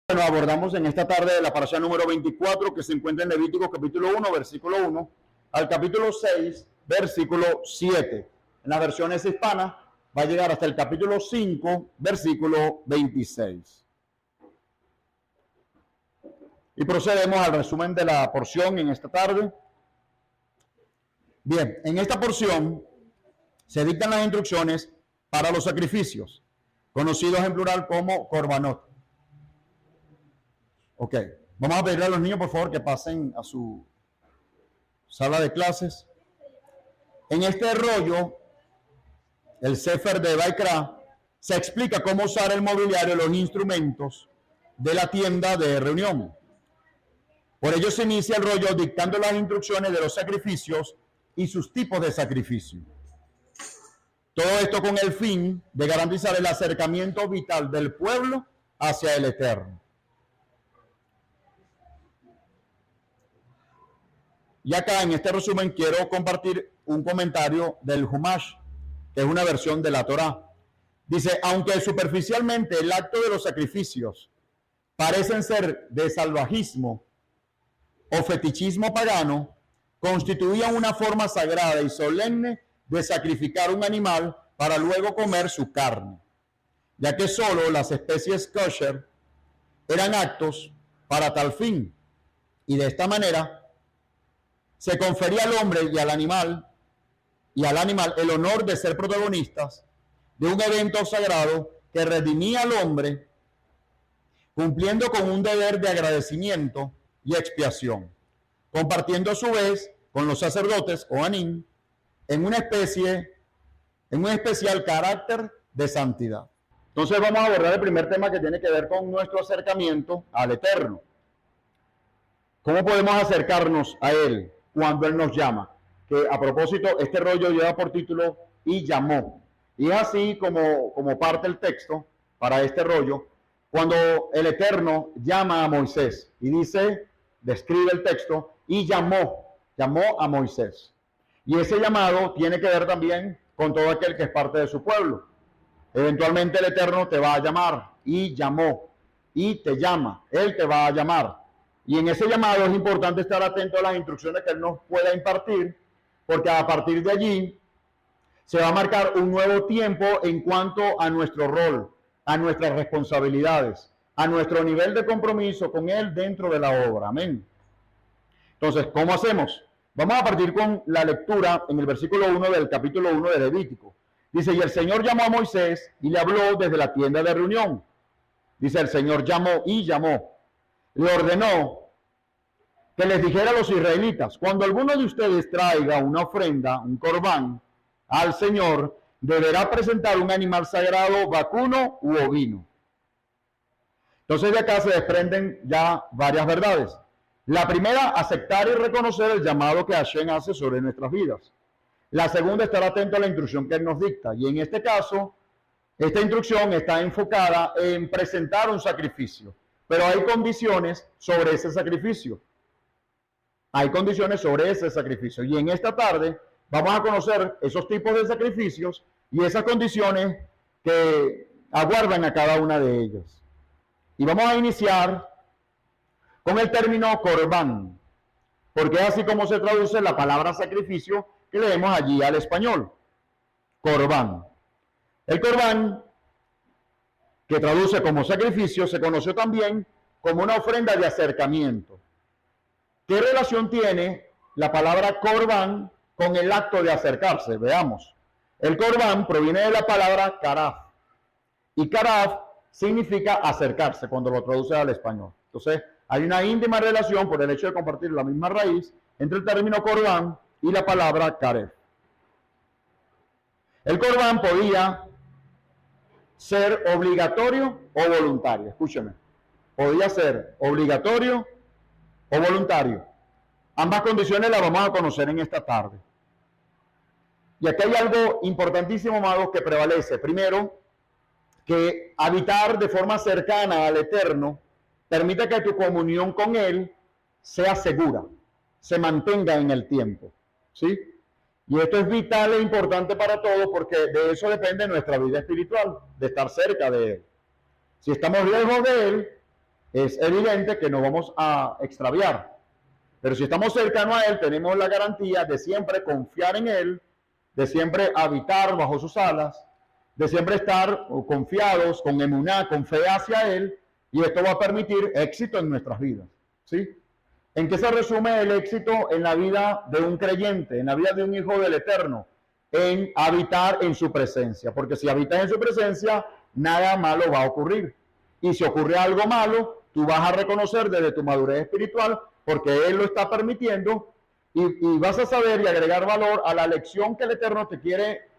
Bueno, abordamos en esta tarde la parasha número 24 que se encuentra en Levítico capítulo 1, versículo 1, al capítulo 6, versículo 7. En las versiones hispanas va a llegar hasta el capítulo 5, versículo 26. Y procedemos al resumen de la porción en esta tarde. Bien, en esta porción se dictan las instrucciones para los sacrificios, conocidos en plural como korbanot. Ok, vamos a pedirle a los niños, por favor, que pasen a su sala de clases. En este rollo, el Sefer de Baikra, se explica cómo usar el mobiliario, los instrumentos de la tienda de reunión. Por ello se inicia el rollo dictando las instrucciones de los sacrificios y sus tipos de sacrificio. Todo esto con el fin de garantizar el acercamiento vital del pueblo hacia el Eterno. Y acá en este resumen quiero compartir un comentario del Humash, que es una versión de la Torá. Dice, aunque superficialmente el acto de los sacrificios parecen ser de salvajismo o fetichismo pagano, constituían una forma sagrada y solemne de sacrificar un animal para luego comer su carne, ya que solo las especies kosher eran actos para tal fin, y de esta manera se confería al hombre y al animal el honor de ser protagonistas de un evento sagrado que redimía al hombre, cumpliendo con un deber de agradecimiento y expiación, compartiendo a su vez con los sacerdotes o anim en un especial carácter de santidad. Entonces vamos a abordar el primer tema que tiene que ver con nuestro acercamiento al Eterno. ¿Cómo podemos acercarnos a Él cuando Él nos llama? Que a propósito, este rollo lleva por título "y llamó". Y es así como parte el texto para este rollo, cuando el Eterno llama a Moisés y dice, describe el texto, y llamó a Moisés. Y ese llamado tiene que ver también con todo aquel que es parte de su pueblo. Eventualmente el Eterno te va a llamar, y llamó, y te llama, Él te va a llamar. Y en ese llamado es importante estar atento a las instrucciones que Él nos pueda impartir, porque a partir de allí se va a marcar un nuevo tiempo en cuanto a nuestro rol, a nuestras responsabilidades, a nuestro nivel de compromiso con Él dentro de la obra. Amén. Entonces, ¿cómo hacemos? Vamos a partir con la lectura en el versículo 1 del capítulo 1 de Levítico. Dice, y el Señor llamó a Moisés y le habló desde la tienda de reunión. Dice, el Señor llamó y llamó. Le ordenó que les dijera a los israelitas, cuando alguno de ustedes traiga una ofrenda, un corbán, al Señor, deberá presentar un animal sagrado, vacuno u ovino. Entonces de acá se desprenden ya varias verdades. La primera, aceptar y reconocer el llamado que Hashem hace sobre nuestras vidas. La segunda, estar atento a la instrucción que Él nos dicta. Y en este caso, esta instrucción está enfocada en presentar un sacrificio. Pero hay condiciones sobre ese sacrificio. Y en esta tarde vamos a conocer esos tipos de sacrificios y esas condiciones que aguardan a cada una de ellas. Y vamos a iniciar con el término corbán, porque es así como se traduce la palabra sacrificio que leemos allí al español. Corbán. El corbán, que traduce como sacrificio, se conoció también como una ofrenda de acercamiento. ¿Qué relación tiene la palabra corbán con el acto de acercarse? Veamos. El corbán proviene de la palabra karaf. Y karaf significa acercarse cuando lo traduce al español. Entonces, hay una íntima relación por el hecho de compartir la misma raíz entre el término corbán y la palabra karef. El corbán podía ser obligatorio o voluntario. Escúcheme. Podía ser obligatorio o voluntario. Ambas condiciones las vamos a conocer en esta tarde. Y aquí hay algo importantísimo, amados, que prevalece. Primero, que habitar de forma cercana al Eterno permite que tu comunión con Él sea segura, se mantenga en el tiempo. ¿Sí? Y esto es vital e importante para todos porque de eso depende nuestra vida espiritual, de estar cerca de Él. Si estamos lejos de Él, es evidente que nos vamos a extraviar. Pero si estamos cercanos a Él, tenemos la garantía de siempre confiar en Él, de siempre habitar bajo sus alas, de siempre estar confiados, con emuná, con fe hacia Él, y esto va a permitir éxito en nuestras vidas, ¿sí? ¿En qué se resume el éxito en la vida de un creyente, en la vida de un hijo del Eterno? En habitar en su presencia, porque si habitas en su presencia, nada malo va a ocurrir. Y si ocurre algo malo, tú vas a reconocer desde tu madurez espiritual, porque Él lo está permitiendo, y vas a saber y agregar valor a la lección que el Eterno te quiere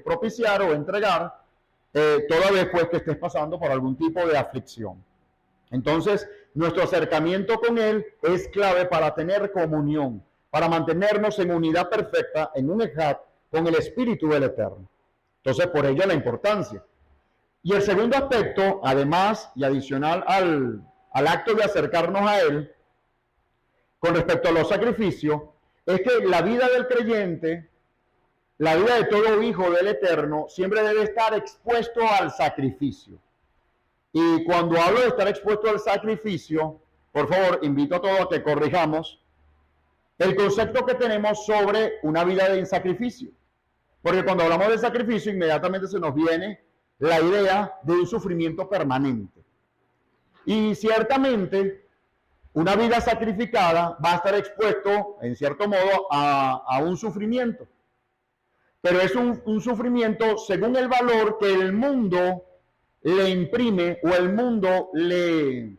propiciar o entregar, toda vez pues que estés pasando por algún tipo de aflicción. Entonces, nuestro acercamiento con Él es clave para tener comunión, para mantenernos en unidad perfecta, en un ejad, con el Espíritu del Eterno. Entonces, por ello la importancia. Y el segundo aspecto, además y adicional al acto de acercarnos a Él, con respecto a los sacrificios, es que la vida del creyente, la vida de todo hijo del Eterno, siempre debe estar expuesto al sacrificio. Y cuando hablo de estar expuesto al sacrificio, por favor, invito a todos a que corrijamos el concepto que tenemos sobre una vida de sacrificio. Porque cuando hablamos de sacrificio, inmediatamente se nos viene la idea de un sufrimiento permanente. Y ciertamente, una vida sacrificada va a estar expuesto, en cierto modo, a un sufrimiento. Pero es un sufrimiento según el valor que el mundo le imprime o el mundo le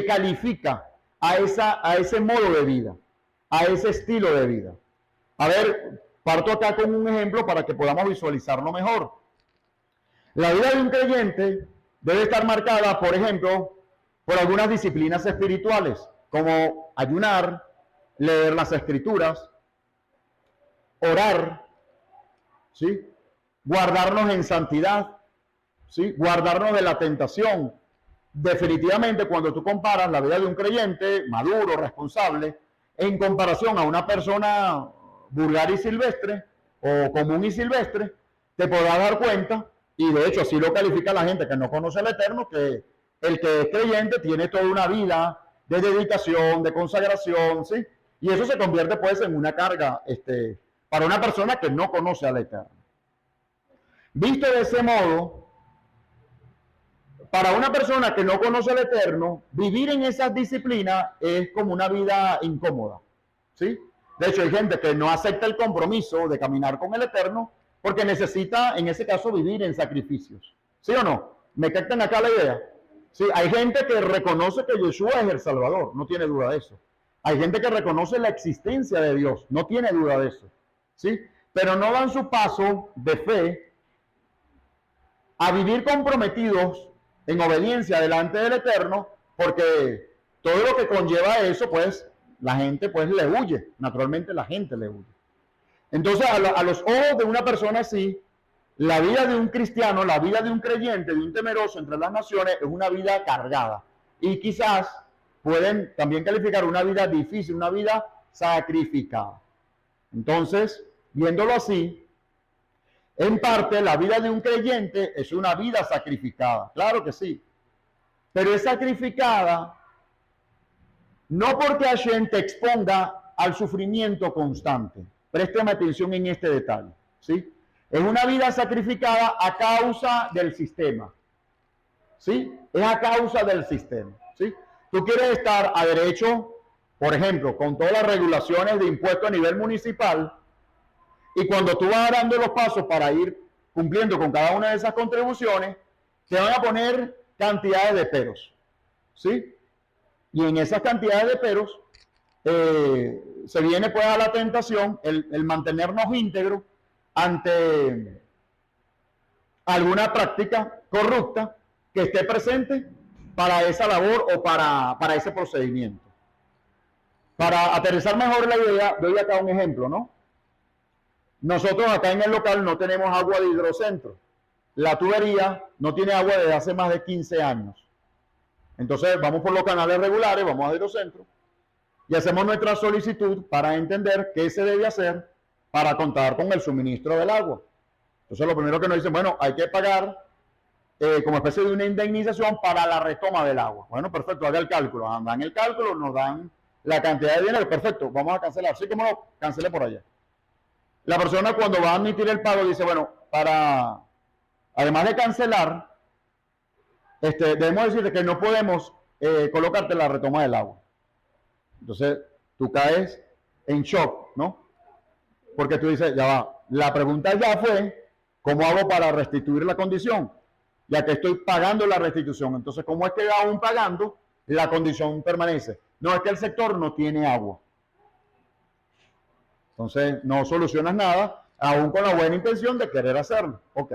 califica a ese modo de vida, a ese estilo de vida. A ver, parto acá con un ejemplo para que podamos visualizarlo mejor. La vida de un creyente debe estar marcada, por ejemplo, por algunas disciplinas espirituales, como ayunar, leer las escrituras, orar, ¿sí? Guardarnos en santidad, ¿sí? Guardarnos de la tentación. Definitivamente, cuando tú comparas la vida de un creyente maduro, responsable, en comparación a una persona vulgar y silvestre, o común y silvestre, te podrás dar cuenta, y de hecho así lo califica la gente que no conoce al Eterno, que el que es creyente tiene toda una vida de dedicación, de consagración, ¿sí? Y eso se convierte pues en una carga para una persona que no conoce al Eterno. Visto de ese modo, para una persona que no conoce al Eterno, vivir en esas disciplinas es como una vida incómoda, ¿sí? De hecho, hay gente que no acepta el compromiso de caminar con el Eterno porque necesita, en ese caso, vivir en sacrificios. ¿Sí o no? ¿Me captan acá la idea? Sí, hay gente que reconoce que Yeshua es el Salvador, no tiene duda de eso. Hay gente que reconoce la existencia de Dios, no tiene duda de eso. ¿Sí? Pero no dan su paso de fe a vivir comprometidos en obediencia delante del Eterno, porque todo lo que conlleva eso, pues, la gente pues le huye. Naturalmente la gente le huye. Entonces, a los ojos de una persona así, la vida de un cristiano, la vida de un creyente, de un temeroso entre las naciones, es una vida cargada. Y quizás pueden también calificar una vida difícil, una vida sacrificada. Entonces, viéndolo así, en parte la vida de un creyente es una vida sacrificada. Claro que sí. Pero es sacrificada no porque Hashem te exponga al sufrimiento constante. Présteme atención en este detalle, ¿sí? Es una vida sacrificada a causa del sistema, ¿sí? Es a causa del sistema, ¿sí? Tú quieres estar a derecho, por ejemplo, con todas las regulaciones de impuestos a nivel municipal, y cuando tú vas dando los pasos para ir cumpliendo con cada una de esas contribuciones, te van a poner cantidades de peros, ¿sí? Y en esas cantidades de peros se viene pues a la tentación el mantenernos íntegros ante alguna práctica corrupta que esté presente para esa labor o para ese procedimiento. Para aterrizar mejor la idea, doy acá un ejemplo, ¿no? Nosotros acá en el local no tenemos agua de hidrocentro. La tubería no tiene agua desde hace más de 15 años. Entonces vamos por los canales regulares, vamos a hidrocentro y hacemos nuestra solicitud para entender qué se debe hacer para contar con el suministro del agua. Entonces lo primero que nos dicen, bueno, hay que pagar como especie de una indemnización para la retoma del agua. Bueno, perfecto, haga el cálculo. Dan el cálculo, nos dan la cantidad de dinero. Perfecto, vamos a cancelar. Sí, como no, cancele por allá. La persona cuando va a admitir el pago dice, bueno, además de cancelar, debemos decirte que no podemos colocarte la retoma del agua. Entonces, tú caes en shock, ¿no? Porque tú dices, ya va, la pregunta ya fue, ¿cómo hago para restituir la condición? Ya que estoy pagando la restitución. Entonces, ¿cómo es que aún pagando, la condición permanece? No, es que el sector no tiene agua. Entonces, no solucionas nada, aún con la buena intención de querer hacerlo. Ok.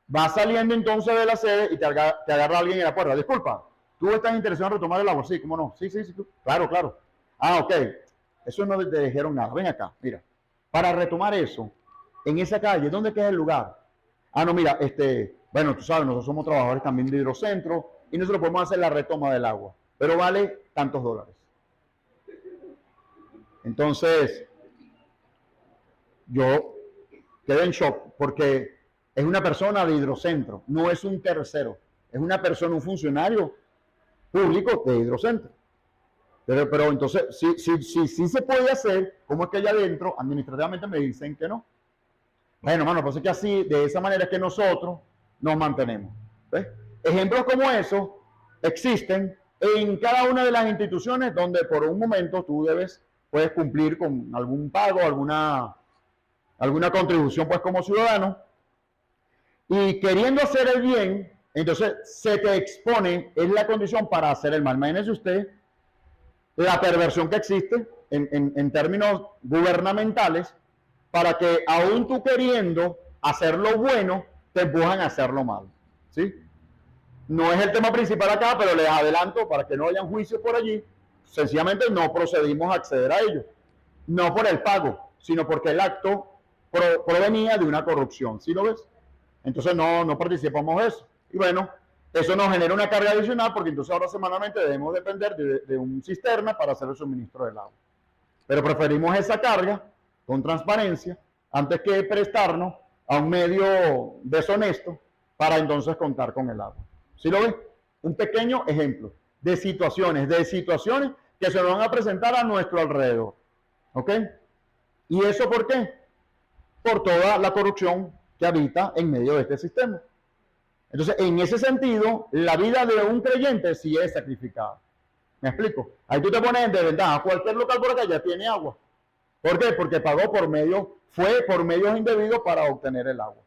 Vas saliendo entonces de la sede y te agarra alguien en la puerta. Disculpa, ¿tú estás interesado en retomar el agua? Sí, ¿cómo no? Sí, tú. Claro, claro. Ah, ok. Eso no te dijeron nada. Ven acá, mira. Para retomar eso, en esa calle, ¿dónde queda el lugar? Ah, no, mira, bueno, tú sabes, nosotros somos trabajadores también de Hidrocentro y nosotros podemos hacer la retoma del agua, pero vale tantos dólares. Entonces, yo quedé en shock porque es una persona de Hidrocentro, no es un tercero, es una persona, un funcionario público de Hidrocentro. Pero entonces, sí se puede hacer, ¿cómo es que allá adentro administrativamente me dicen que no? Bueno, hermano, pues es que así, de esa manera es que nosotros nos mantenemos. ¿Ves? Ejemplos como esos existen en cada una de las instituciones donde por un momento tú puedes cumplir con algún pago, alguna contribución pues como ciudadano, y queriendo hacer el bien, entonces se te expone, es la condición para hacer el mal. Imagínese usted la perversión que existe en términos gubernamentales, para que aún tú queriendo hacer lo bueno, te empujan a hacer lo malo. ¿Sí? No es el tema principal acá, pero les adelanto para que no hayan juicios por allí. Sencillamente no procedimos a acceder a ello. No por el pago, sino porque el acto provenía de una corrupción. ¿Sí lo ves? Entonces no participamos de eso. Y bueno, eso nos genera una carga adicional porque entonces ahora semanalmente debemos depender de un cisterna para hacer el suministro del agua. Pero preferimos esa carga con transparencia antes que prestarnos a un medio deshonesto para entonces contar con el agua. ¿Sí lo ves? Un pequeño ejemplo de situaciones que se nos van a presentar a nuestro alrededor. ¿Ok? ¿Y eso por qué? Por toda la corrupción que habita en medio de este sistema. Entonces, en ese sentido, la vida de un creyente sí es sacrificada. ¿Me explico? Ahí tú te pones en desventaja. Cualquier local por acá ya tiene agua. ¿Por qué? Porque fue por medios indebidos para obtener el agua.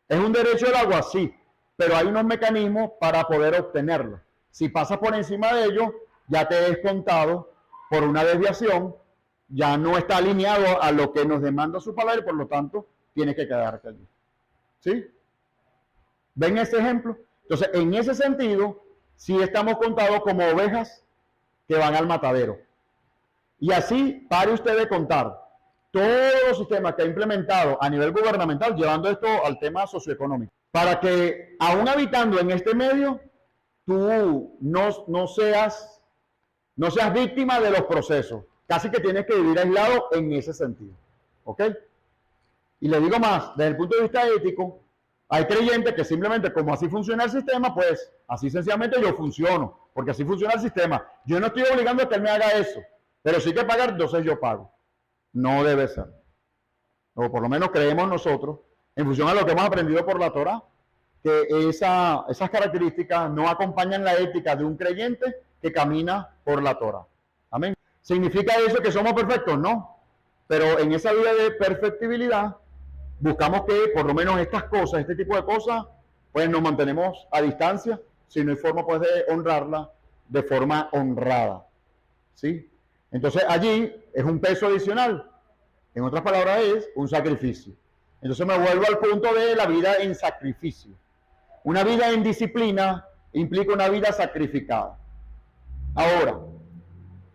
¿Es un derecho el agua? Sí, pero hay unos mecanismos para poder obtenerlo. Si pasas por encima de ello, ya te es contado por una desviación, ya no está alineado a lo que nos demanda su palabra y por lo tanto tienes que quedarte allí. ¿Sí? ¿Ven ese ejemplo? Entonces, en ese sentido, sí estamos contados como ovejas que van al matadero. Y así, pare usted de contar todos los sistemas que ha implementado a nivel gubernamental, llevando esto al tema socioeconómico, para que, aún habitando en este medio, tú no seas víctima de los procesos. Casi que tienes que vivir aislado en ese sentido. ¿Ok? Y le digo más, desde el punto de vista ético, hay creyentes que simplemente como así funciona el sistema, pues así sencillamente yo funciono, porque así funciona el sistema. Yo no estoy obligando a que él me haga eso, pero si hay que pagar, entonces yo pago. No debe ser. O por lo menos creemos nosotros, en función a lo que hemos aprendido por la Torá, que esas características no acompañan la ética de un creyente que camina por la Torá. Amén. ¿Significa eso que somos perfectos? No. Pero en esa vida de perfectibilidad, buscamos que por lo menos estas cosas, este tipo de cosas, pues nos mantenemos a distancia, si no hay forma pues de honrarla de forma honrada. ¿Sí? Entonces allí es un peso adicional. En otras palabras es un sacrificio. Entonces me vuelvo al punto de la vida en sacrificio. Una vida en disciplina implica una vida sacrificada. Ahora,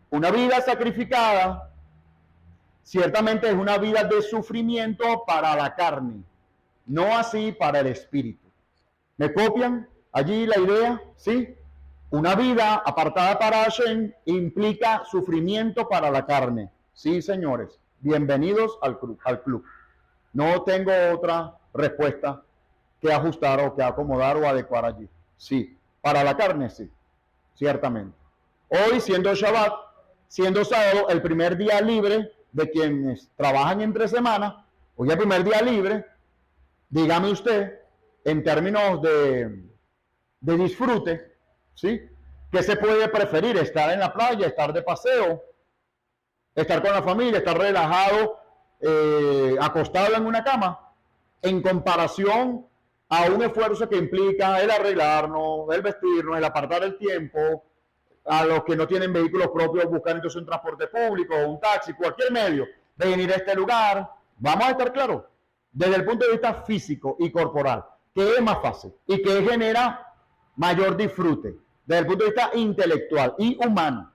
una vida sacrificada ciertamente es una vida de sufrimiento para la carne, no así para el espíritu. ¿Me copian allí la idea? ¿Sí? Una vida apartada para Hashem implica sufrimiento para la carne. Sí, señores, bienvenidos al club. No tengo otra respuesta que ajustar o que acomodar o adecuar allí. Sí, para la carne sí, ciertamente. Hoy, siendo Shabbat, siendo sábado, el primer día libre de quienes trabajan entre semana, hoy el primer día libre, dígame usted, en términos de disfrute, ¿sí? ¿Qué se puede preferir? ¿Estar en la playa, estar de paseo, estar con la familia, estar relajado, acostado en una cama, en comparación a un esfuerzo que implica el arreglarnos, el vestirnos, el apartar el tiempo, a los que no tienen vehículos propios, buscar entonces un transporte público, un taxi, cualquier medio de venir a este lugar? Vamos a estar claros, desde el punto de vista físico y corporal, ¿qué es más fácil y qué genera mayor disfrute? Desde el punto de vista intelectual y humano,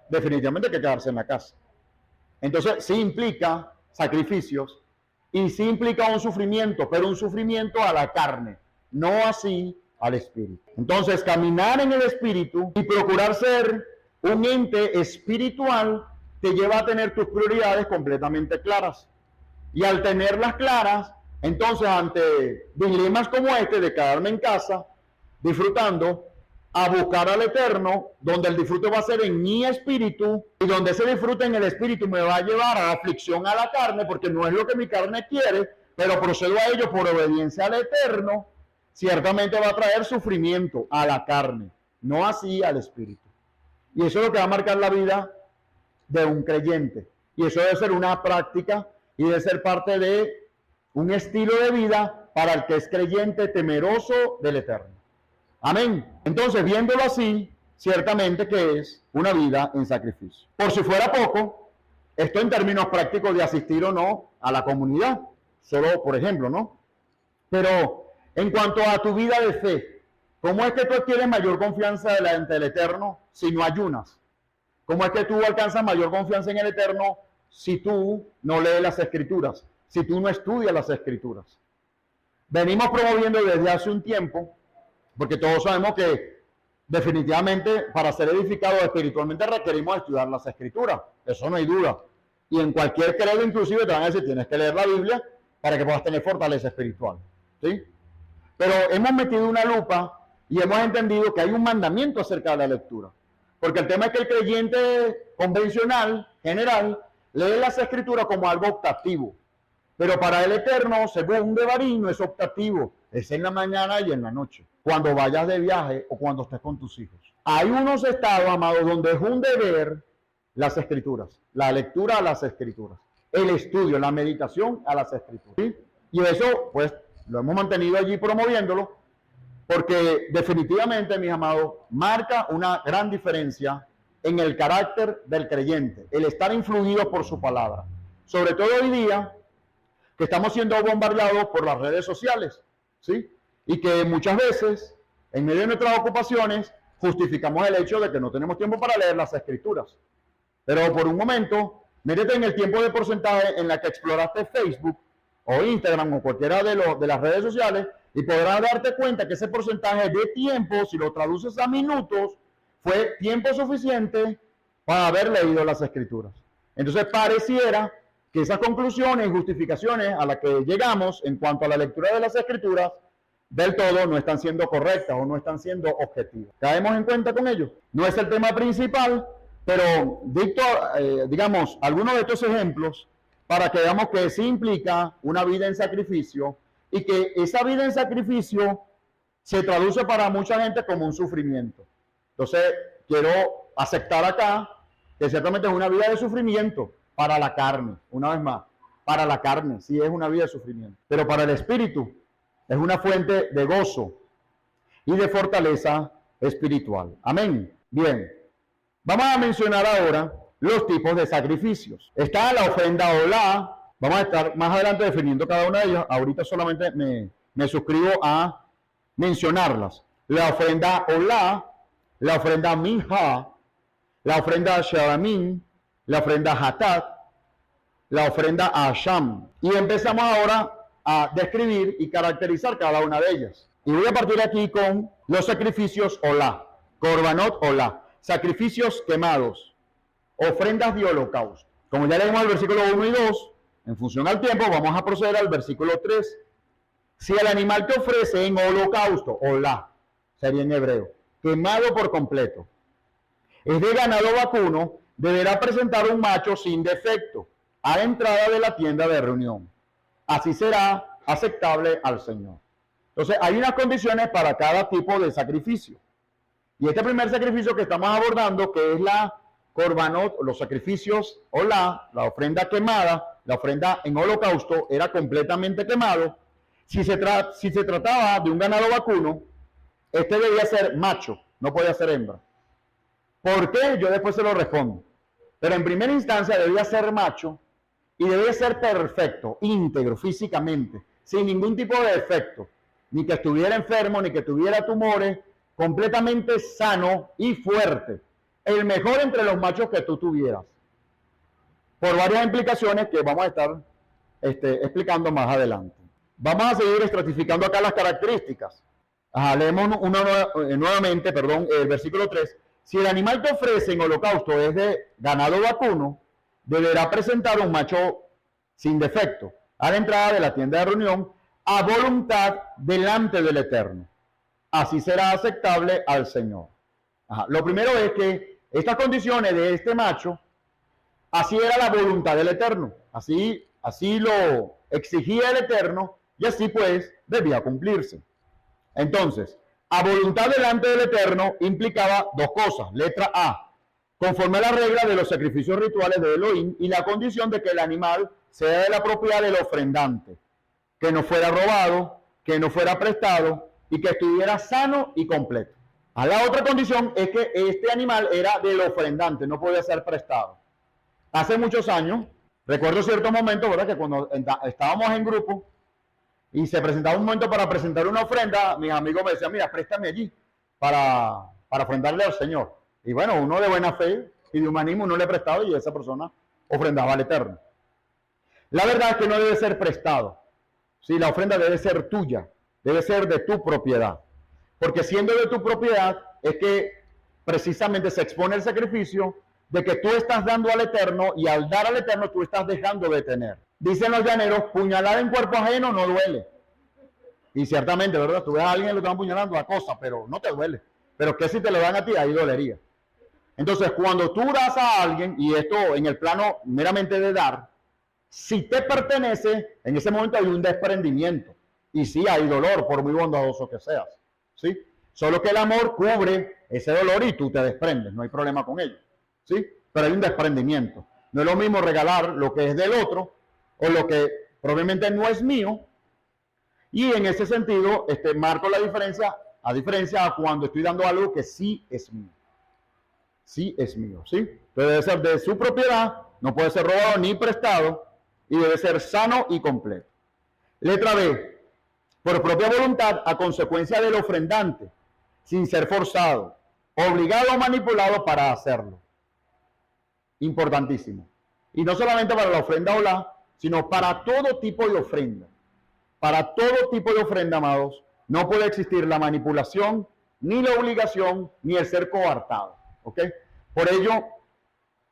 definitivamente hay que quedarse en la casa. Entonces sí implica sacrificios y sí implica un sufrimiento, pero un sufrimiento a la carne, no así al espíritu. Entonces, caminar en el espíritu y procurar ser un ente espiritual te lleva a tener tus prioridades completamente claras. Y al tenerlas claras, entonces ante dilemas como este de quedarme en casa, disfrutando, a buscar al Eterno, donde el disfrute va a ser en mi espíritu, y donde ese disfrute en el espíritu me va a llevar a aflicción a la carne, porque no es lo que mi carne quiere, pero procedo a ello por obediencia al Eterno, ciertamente va a traer sufrimiento a la carne, no así al espíritu. Y eso es lo que va a marcar la vida de un creyente. Y eso debe ser una práctica y debe ser parte de un estilo de vida para el que es creyente temeroso del Eterno. Amén. Entonces, viéndolo así, ciertamente que es una vida en sacrificio. Por si fuera poco, esto en términos prácticos de asistir o no a la comunidad, solo por ejemplo, ¿no? Pero en cuanto a tu vida de fe, ¿cómo es que tú adquieres mayor confianza delante del Eterno si no ayunas? ¿Cómo es que tú alcanzas mayor confianza en el Eterno si tú no lees las Escrituras, si tú no estudias las Escrituras? Venimos promoviendo desde hace un tiempo, porque todos sabemos que definitivamente para ser edificados espiritualmente requerimos estudiar las Escrituras, eso no hay duda. Y en cualquier credo inclusive te van a decir, tienes que leer la Biblia para que puedas tener fortaleza espiritual, ¿sí? Pero hemos metido una lupa y hemos entendido que hay un mandamiento acerca de la lectura. Porque el tema es que el creyente convencional, general, lee las Escrituras como algo optativo. Pero para el Eterno, según Devarim, no es optativo. Es en la mañana y en la noche. Cuando vayas de viaje o cuando estés con tus hijos. Hay unos estados, amados, donde es un deber las Escrituras. La lectura a las Escrituras. El estudio, la meditación a las Escrituras. ¿Sí? Y eso, pues, lo hemos mantenido allí promoviéndolo. Porque definitivamente, mis amados, marca una gran diferencia en el carácter del creyente, el estar influido por su palabra. Sobre todo hoy día, que estamos siendo bombardeados por las redes sociales, ¿sí? Y que muchas veces, en medio de nuestras ocupaciones, justificamos el hecho de que no tenemos tiempo para leer las Escrituras. Pero por un momento, métete en el tiempo de porcentaje en la que exploraste Facebook o Instagram o cualquiera de las redes sociales, y podrás darte cuenta que ese porcentaje de tiempo, si lo traduces a minutos, fue tiempo suficiente para haber leído las Escrituras. Entonces pareciera que esas conclusiones y justificaciones a las que llegamos en cuanto a la lectura de las Escrituras, del todo no están siendo correctas o no están siendo objetivas. ¿Caemos en cuenta con ello? No es el tema principal, pero dicto, digamos, algunos de estos ejemplos para que veamos que sí implica una vida en sacrificio y que esa vida en sacrificio se traduce para mucha gente como un sufrimiento. Entonces, quiero aceptar acá que ciertamente es una vida de sufrimiento para la carne, una vez más, para la carne, sí es una vida de sufrimiento, pero para el espíritu es una fuente de gozo y de fortaleza espiritual. Amén. Bien, vamos a mencionar ahora los tipos de sacrificios. Está la ofrenda olá. Vamos a estar más adelante definiendo cada una de ellas. Ahorita solamente me suscribo a mencionarlas. La ofrenda olá, la ofrenda minja, la ofrenda shalamín, la ofrenda hatat, la ofrenda asham. Y empezamos ahora a describir y caracterizar cada una de ellas. Y voy a partir aquí con los sacrificios olá, korbanot olá, sacrificios quemados, ofrendas de holocausto. Como ya leímos el versículo 1 y 2, en función al tiempo, vamos a proceder al versículo 3. Si el animal te ofrece en holocausto, olá, sería en hebreo, quemado por completo, es de ganado vacuno, deberá presentar un macho sin defecto a la entrada de la tienda de reunión. Así será aceptable al Señor. Entonces, hay unas condiciones para cada tipo de sacrificio. Y este primer sacrificio que estamos abordando, que es la corbanot, los sacrificios, o la ofrenda quemada, la ofrenda en holocausto, era completamente quemado. Si se trataba de un ganado vacuno, este debía ser macho, no podía ser hembra. ¿Por qué? Yo después se lo respondo. Pero en primera instancia debía ser macho y debía ser perfecto, íntegro, físicamente, sin ningún tipo de defecto, ni que estuviera enfermo, ni que tuviera tumores, completamente sano y fuerte. El mejor entre los machos que tú tuvieras. Por varias implicaciones que vamos a estar explicando más adelante. Vamos a seguir estratificando acá las características. Leemos nuevamente, el versículo 3. Si el animal que ofrece en holocausto es de ganado vacuno, deberá presentar un macho sin defecto a la entrada de la tienda de reunión a voluntad delante del Eterno. Así será aceptable al Señor. Lo primero es que estas condiciones de este macho, así era la voluntad del Eterno. Así lo exigía el Eterno y así pues debía cumplirse. Entonces, a voluntad delante del Eterno implicaba dos cosas. Letra A, conforme a la regla de los sacrificios rituales de Elohim y la condición de que el animal sea de la propiedad del ofrendante, que no fuera robado, que no fuera prestado y que estuviera sano y completo. La otra condición es que este animal era del ofrendante, no podía ser prestado. Hace muchos años, recuerdo ciertos momentos, ¿verdad? Que cuando estábamos en grupo y se presentaba un momento para presentar una ofrenda, mis amigos me decían, mira, préstame allí para ofrendarle al Señor. Y bueno, uno de buena fe y de humanismo no le prestaba y esa persona ofrendaba al Eterno. La verdad es que no debe ser prestado. Sí, la ofrenda debe ser tuya, debe ser de tu propiedad. Porque siendo de tu propiedad es que precisamente se expone el sacrificio de que tú estás dando al Eterno y al dar al Eterno tú estás dejando de tener. Dicen los llaneros, puñalada en cuerpo ajeno no duele. Y ciertamente, ¿verdad? Tú ves a alguien que lo están puñalando a cosa, pero no te duele. Pero que si te lo dan a ti, ahí dolería. Entonces, cuando tú das a alguien, y esto en el plano meramente de dar, si te pertenece, en ese momento hay un desprendimiento. Y sí hay dolor, por muy bondadoso que seas. ¿Sí? Solo que el amor cubre ese dolor y tú te desprendes, no hay problema con ello. ¿Sí? Pero hay un desprendimiento. No es lo mismo regalar lo que es del otro o lo que probablemente no es mío. Y en ese sentido, marco la diferencia, a diferencia a cuando estoy dando algo que sí es mío. Sí es mío, ¿sí? Entonces debe ser de su propiedad, no puede ser robado ni prestado y debe ser sano y completo. Letra B, por propia voluntad a consecuencia del ofrendante, sin ser forzado, obligado o manipulado para hacerlo. Importantísimo. Y no solamente para la ofrenda olá, sino para todo tipo de ofrenda. Para todo tipo de ofrenda, amados, no puede existir la manipulación, ni la obligación, ni el ser coartado. ¿Ok? Por ello,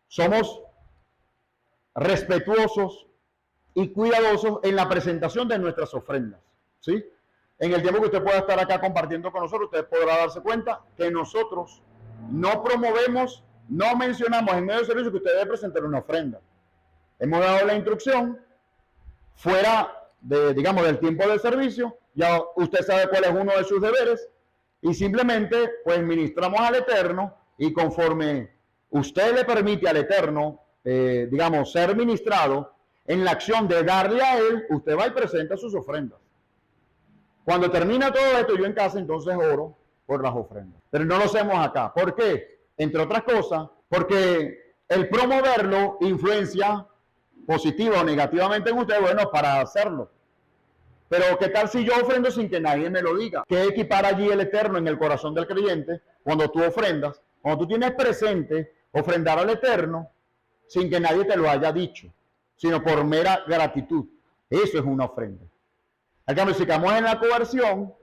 somos respetuosos y cuidadosos en la presentación de nuestras ofrendas. ¿Sí? En el tiempo que usted pueda estar acá compartiendo con nosotros, usted podrá darse cuenta que nosotros no promovemos, no mencionamos en medio del servicio que usted debe presentar una ofrenda. Hemos dado la instrucción fuera del tiempo del servicio, ya usted sabe cuál es uno de sus deberes y simplemente pues ministramos al Eterno y conforme usted le permite al Eterno, ser ministrado en la acción de darle a él, usted va y presenta sus ofrendas. Cuando termina todo esto, yo en casa entonces oro por las ofrendas. Pero no lo hacemos acá. ¿Por qué? Entre otras cosas, porque el promoverlo influencia positiva o negativamente en usted, bueno, para hacerlo. Pero ¿qué tal si yo ofrendo sin que nadie me lo diga? ¿Qué equipara allí el Eterno en el corazón del creyente cuando tú ofrendas? Cuando tú tienes presente ofrendar al Eterno sin que nadie te lo haya dicho, sino por mera gratitud. Eso es una ofrenda. En cambio, si caemos en la coerción,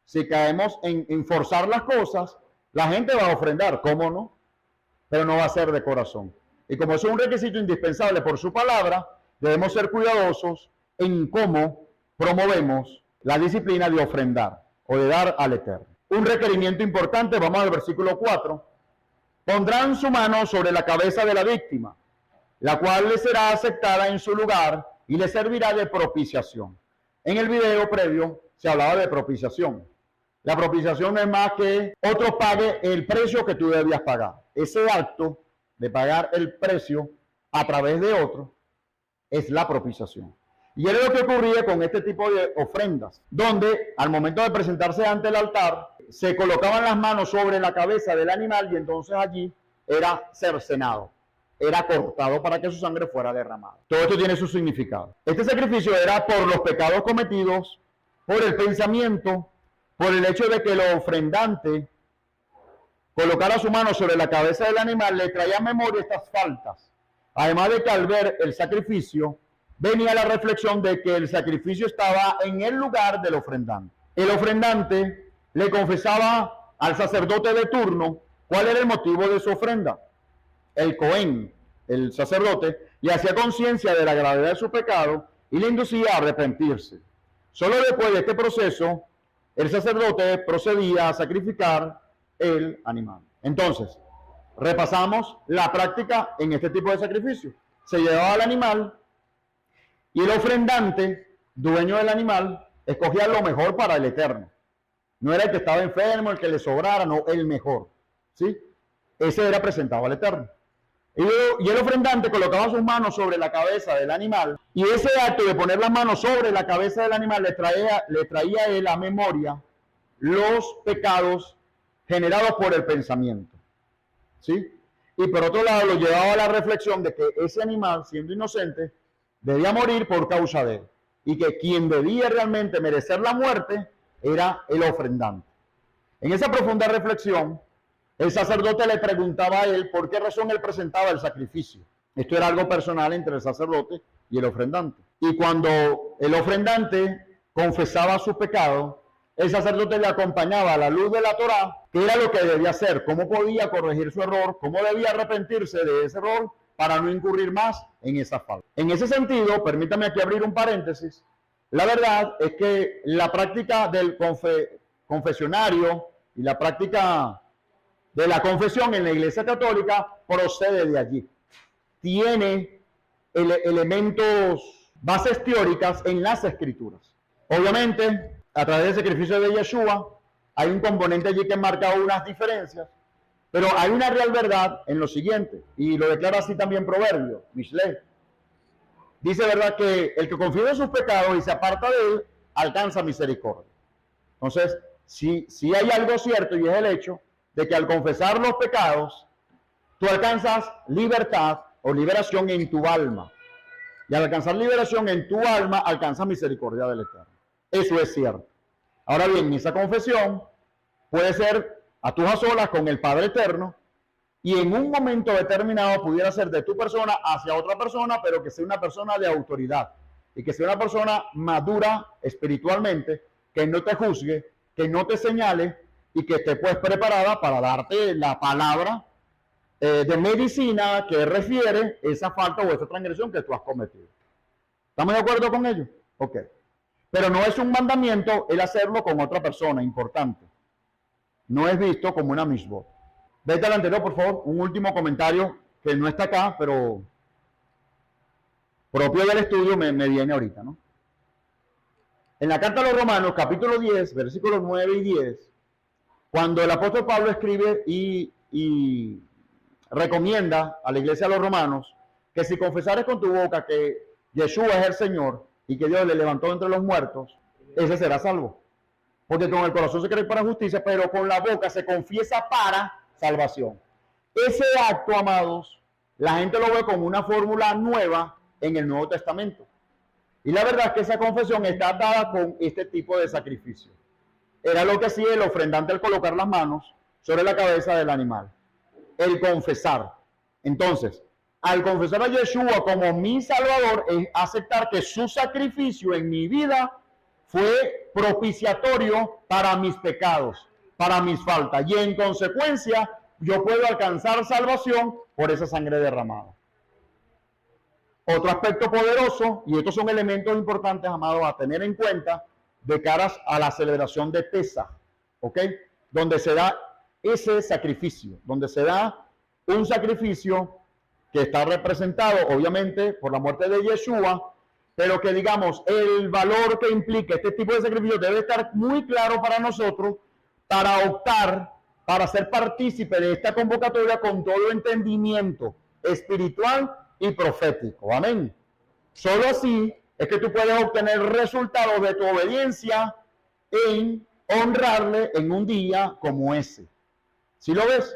si caemos en forzar las cosas, la gente va a ofrendar, ¿cómo no? Pero no va a ser de corazón. Y como eso es un requisito indispensable por su palabra, debemos ser cuidadosos en cómo promovemos la disciplina de ofrendar o de dar al Eterno. Un requerimiento importante, vamos al versículo 4. Pondrán su mano sobre la cabeza de la víctima, la cual le será aceptada en su lugar y le servirá de propiciación. En el video previo se hablaba de propiciación. La propiciación no es más que otro pague el precio que tú debías pagar. Ese acto de pagar el precio a través de otro es la propiciación. Y era lo que ocurría con este tipo de ofrendas, donde al momento de presentarse ante el altar, se colocaban las manos sobre la cabeza del animal y entonces allí era cercenado, era cortado para que su sangre fuera derramada. Todo esto tiene su significado. Este sacrificio era por los pecados cometidos, por el pensamiento, por el hecho de que el ofrendante colocara su mano sobre la cabeza del animal, le traía a memoria estas faltas. Además de que al ver el sacrificio, venía la reflexión de que el sacrificio estaba en el lugar del ofrendante. El ofrendante le confesaba al sacerdote de turno cuál era el motivo de su ofrenda. El Cohen, el sacerdote, le hacía conciencia de la gravedad de su pecado y le inducía a arrepentirse. Solo después de este proceso, el sacerdote procedía a sacrificar el animal. Entonces, repasamos la práctica en este tipo de sacrificio. Se llevaba al animal y el ofrendante, dueño del animal, escogía lo mejor para el Eterno. No era el que estaba enfermo, el que le sobrara, no, el mejor. ¿Sí? Ese era presentado al Eterno. Y el ofrendante colocaba sus manos sobre la cabeza del animal, y ese acto de poner las manos sobre la cabeza del animal le traía a él a memoria los pecados generados por el pensamiento. ¿Sí? Y por otro lado lo llevaba a la reflexión de que ese animal, siendo inocente, debía morir por causa de él, y que quien debía realmente merecer la muerte era el ofrendante. En esa profunda reflexión, el sacerdote le preguntaba a él por qué razón él presentaba el sacrificio. Esto era algo personal entre el sacerdote y el ofrendante. Y cuando el ofrendante confesaba su pecado, el sacerdote le acompañaba a la luz de la Torá, qué era lo que debía hacer, cómo podía corregir su error, cómo debía arrepentirse de ese error para no incurrir más en esa falta. En ese sentido, permítame aquí abrir un paréntesis, la verdad es que la práctica del confesionario y la práctica de la confesión en la Iglesia Católica procede de allí. Tiene elementos, bases teóricas en las Escrituras. Obviamente, a través del sacrificio de Yeshua, hay un componente allí que marca unas diferencias, pero hay una real verdad en lo siguiente, y lo declara así también Proverbio, Mishlei. Dice, verdad, que el que confía en sus pecados y se aparta de él, alcanza misericordia. Entonces, si hay algo cierto, y es el hecho de que al confesar los pecados, tú alcanzas libertad o liberación en tu alma. Y al alcanzar liberación en tu alma, alcanzas misericordia del Eterno. Eso es cierto. Ahora bien, esa confesión puede ser a tus a solas con el Padre Eterno, y en un momento determinado pudiera ser de tu persona hacia otra persona, pero que sea una persona de autoridad y que sea una persona madura espiritualmente, que no te juzgue, que no te señale y que esté pues preparada para darte la palabra de medicina que refiere esa falta o esa transgresión que tú has cometido. ¿Estamos de acuerdo con ello? Ok. Pero no es un mandamiento el hacerlo con otra persona, importante. No es visto como una misbot. Vete al anterior, por favor. Un último comentario que no está acá, pero propio del estudio me viene ahorita, ¿no? En la carta a los Romanos, capítulo 10, versículos 9 y 10, cuando el apóstol Pablo escribe y recomienda a la iglesia de los romanos que si confesares con tu boca que Yeshua es el Señor y que Dios le levantó entre los muertos, ese será salvo. Porque con el corazón se cree para justicia, pero con la boca se confiesa para salvación. Ese acto, amados, la gente lo ve como una fórmula nueva en el Nuevo Testamento. Y la verdad es que esa confesión está atada con este tipo de sacrificio. Era lo que hacía el ofrendante al colocar las manos sobre la cabeza del animal. El confesar. Entonces, al confesar a Yeshua como mi Salvador, es aceptar que su sacrificio en mi vida fue propiciatorio para mis pecados, para mis faltas. Y en consecuencia, yo puedo alcanzar salvación por esa sangre derramada. Otro aspecto poderoso, y estos son elementos importantes, amados, a tener en cuenta de caras a la celebración de Pesaj, ¿ok? Donde se da ese sacrificio, donde se da un sacrificio que está representado obviamente por la muerte de Yeshua, pero que digamos el valor que implica este tipo de sacrificio debe estar muy claro para nosotros para optar, para ser partícipe de esta convocatoria con todo entendimiento espiritual y profético. Amén. Solo así es que tú puedes obtener resultados de tu obediencia en honrarle en un día como ese. ¿Sí lo ves?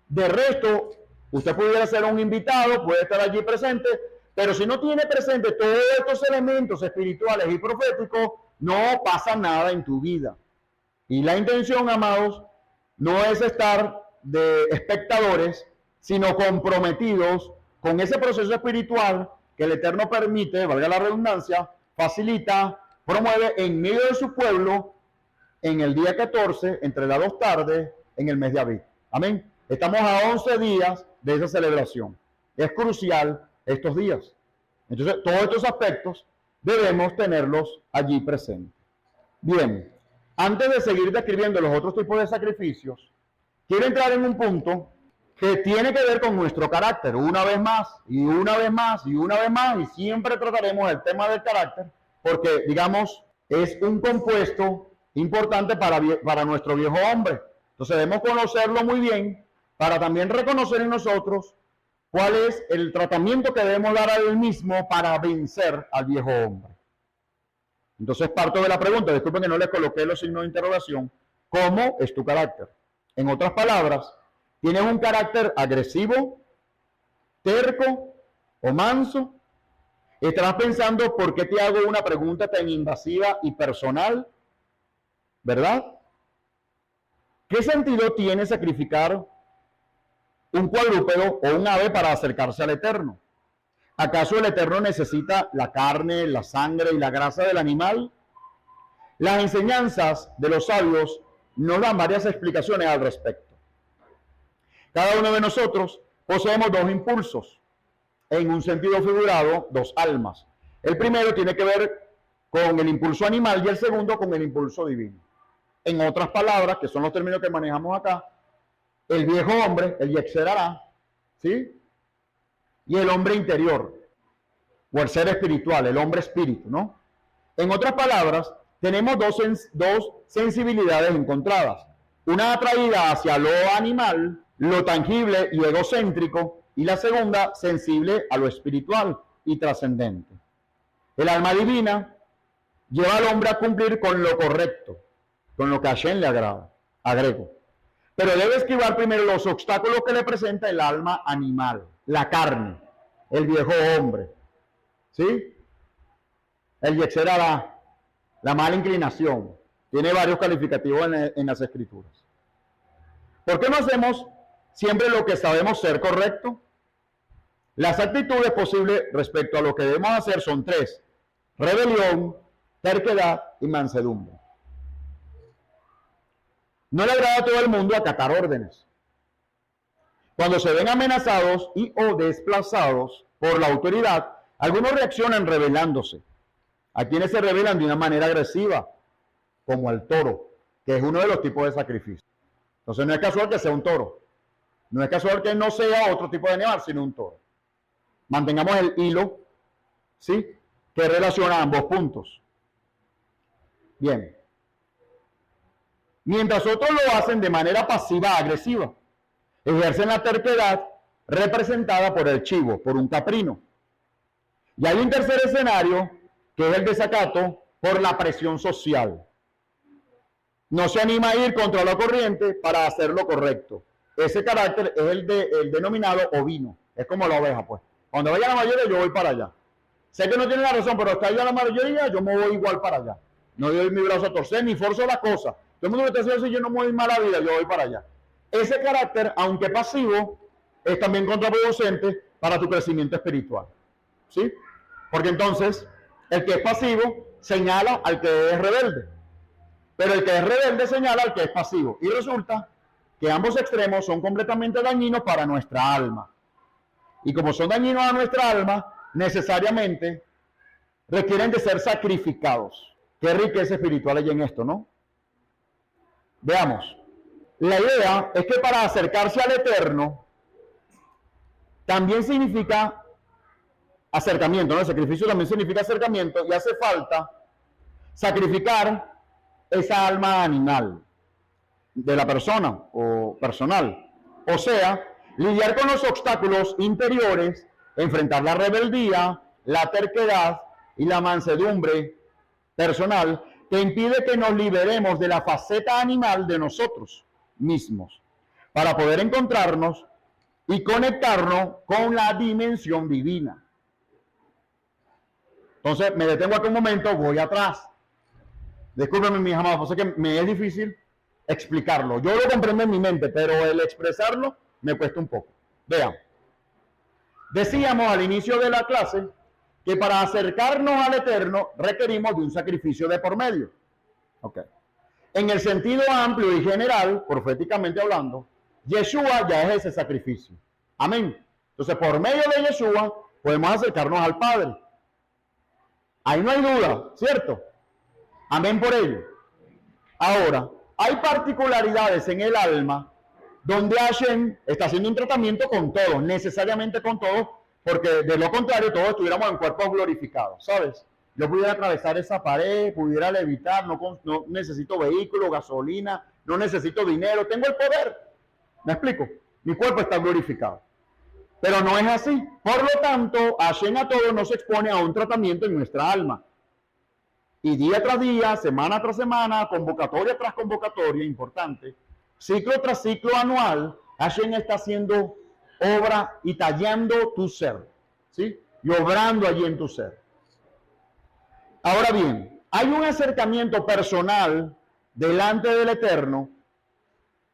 De resto, usted pudiera ser un invitado, puede estar allí presente, pero si no tiene presente todos estos elementos espirituales y proféticos, no pasa nada en tu vida. Y la intención, amados, no es estar de espectadores, sino comprometidos con ese proceso espiritual que el Eterno permite, valga la redundancia, facilita, promueve en medio de su pueblo en el día 14, entre las 2 tardes, en el mes de Abib. Amén. Estamos a 11 días de esa celebración. Es crucial estos días. Entonces, todos estos aspectos debemos tenerlos allí presentes. Bien, antes de seguir describiendo los otros tipos de sacrificios, quiero entrar en un punto que tiene que ver con nuestro carácter, una vez más, y una vez más, y una vez más, y siempre trataremos el tema del carácter, porque, digamos, es un compuesto importante para nuestro viejo hombre. Entonces debemos conocerlo muy bien para también reconocer en nosotros cuál es el tratamiento que debemos dar al mismo para vencer al viejo hombre. Entonces parto de la pregunta, disculpen que no les coloqué los signos de interrogación, ¿cómo es tu carácter? En otras palabras, ¿tienes un carácter agresivo, terco o manso? ¿Estarás pensando por qué te hago una pregunta tan invasiva y personal? ¿Verdad? ¿Qué sentido tiene sacrificar un cuadrúpedo o un ave para acercarse al Eterno? ¿Acaso el Eterno necesita la carne, la sangre y la grasa del animal? Las enseñanzas de los sabios nos dan varias explicaciones al respecto. Cada uno de nosotros poseemos 2 impulsos, en un sentido figurado, 2 almas. El primero tiene que ver con el impulso animal y el segundo con el impulso divino. En otras palabras, que son los términos que manejamos acá, el viejo hombre, el Yetzer Hará, ¿sí? Y el hombre interior, o el ser espiritual, el hombre espíritu, ¿no? En otras palabras, tenemos dos sensibilidades encontradas. Una atraída hacia lo animal, lo tangible y egocéntrico, y la segunda sensible a lo espiritual y trascendente. El alma divina lleva al hombre a cumplir con lo correcto, con lo que a Hashem le agrada, agrego. Pero debe esquivar primero los obstáculos que le presenta el alma animal, la carne, el viejo hombre, ¿sí? El Yetzer Hará, la mala inclinación, tiene varios calificativos en las escrituras. ¿Por qué no hacemos siempre lo que sabemos ser correcto? Las actitudes posibles respecto a lo que debemos hacer son 3: rebelión, terquedad y mansedumbre. No le agrada a todo el mundo acatar órdenes. Cuando se ven amenazados y o desplazados por la autoridad, algunos reaccionan rebelándose. Hay quienes se rebelan de una manera agresiva, como el toro, que es uno de los tipos de sacrificio. Entonces no es casual que sea un toro. No es casual que no sea otro tipo de animal, sino un toro. Mantengamos el hilo, ¿sí?, que relaciona ambos puntos. Bien. Mientras otros lo hacen de manera pasiva-agresiva, ejercen la terquedad representada por el chivo, por un caprino. Y hay un tercer escenario, que es el desacato por la presión social. No se anima a ir contra la corriente para hacer lo correcto. Ese carácter es el denominado ovino. Es como la oveja, pues. Cuando vaya la mayoría, yo voy para allá. Sé que no tiene la razón, pero está allá la mayoría, yo me voy igual para allá. No doy mi brazo a torcer, ni forzo la cosa. Todo el mundo me está diciendo, si yo no me voy mala vida, yo voy para allá. Ese carácter, aunque pasivo, es también contraproducente para tu crecimiento espiritual. ¿Sí? Porque entonces, el que es pasivo señala al que es rebelde. Pero el que es rebelde señala al que es pasivo. Y resulta que ambos extremos son completamente dañinos para nuestra alma. Y como son dañinos a nuestra alma, necesariamente requieren de ser sacrificados. Qué riqueza espiritual hay en esto, ¿no? Veamos. La idea es que para acercarse al Eterno también significa acercamiento, ¿no? El sacrificio también significa acercamiento y hace falta sacrificar esa alma animal de la persona o personal. O sea, lidiar con los obstáculos interiores, enfrentar la rebeldía, la terquedad y la mansedumbre personal que impide que nos liberemos de la faceta animal de nosotros mismos para poder encontrarnos y conectarnos con la dimensión divina. Entonces, me detengo aquí un momento, voy atrás. Discúlpenme, mis amados, sé que me es difícil explicarlo. Yo lo comprendo en mi mente, pero el expresarlo me cuesta un poco. Vean. Decíamos al inicio de la clase que para acercarnos al Eterno requerimos de un sacrificio de por medio. Okay. En el sentido amplio y general, proféticamente hablando, Yeshua ya es ese sacrificio. Amén. Entonces, por medio de Yeshua podemos acercarnos al Padre. Ahí no hay duda, ¿cierto? Amén por ello. Ahora, hay particularidades en el alma donde Hashem está haciendo un tratamiento con todos, necesariamente con todos, porque de lo contrario todos estuviéramos en cuerpos glorificados, ¿sabes? Yo pudiera atravesar esa pared, pudiera levitar, no necesito vehículo, gasolina, no necesito dinero, tengo el poder. ¿Me explico? Mi cuerpo está glorificado. Pero no es así. Por lo tanto, Hashem a todos nos expone a un tratamiento en nuestra alma. Y día tras día, semana tras semana, convocatoria tras convocatoria, importante, ciclo tras ciclo anual, Hashem está haciendo obra y tallando tu ser, ¿sí? Y obrando allí en tu ser. Ahora bien, hay un acercamiento personal delante del Eterno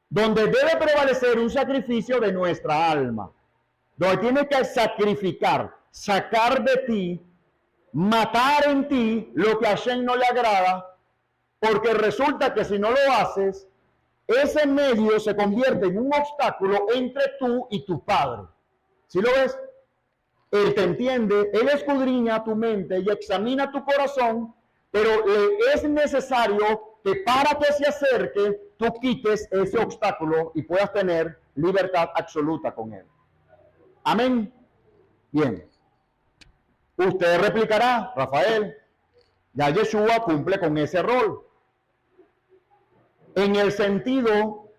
donde debe prevalecer un sacrificio de nuestra alma, donde tienes que sacrificar, sacar de ti, matar en ti lo que a Hashem no le agrada, porque resulta que si no lo haces, ese medio se convierte en un obstáculo entre tú y tu Padre. ¿Sí lo ves? Él te entiende, Él escudriña tu mente y examina tu corazón, pero es necesario que para que se acerque, tú quites ese obstáculo y puedas tener libertad absoluta con Él. Amén. Bien. Usted replicará, Rafael, ya Yeshua cumple con ese rol. En el sentido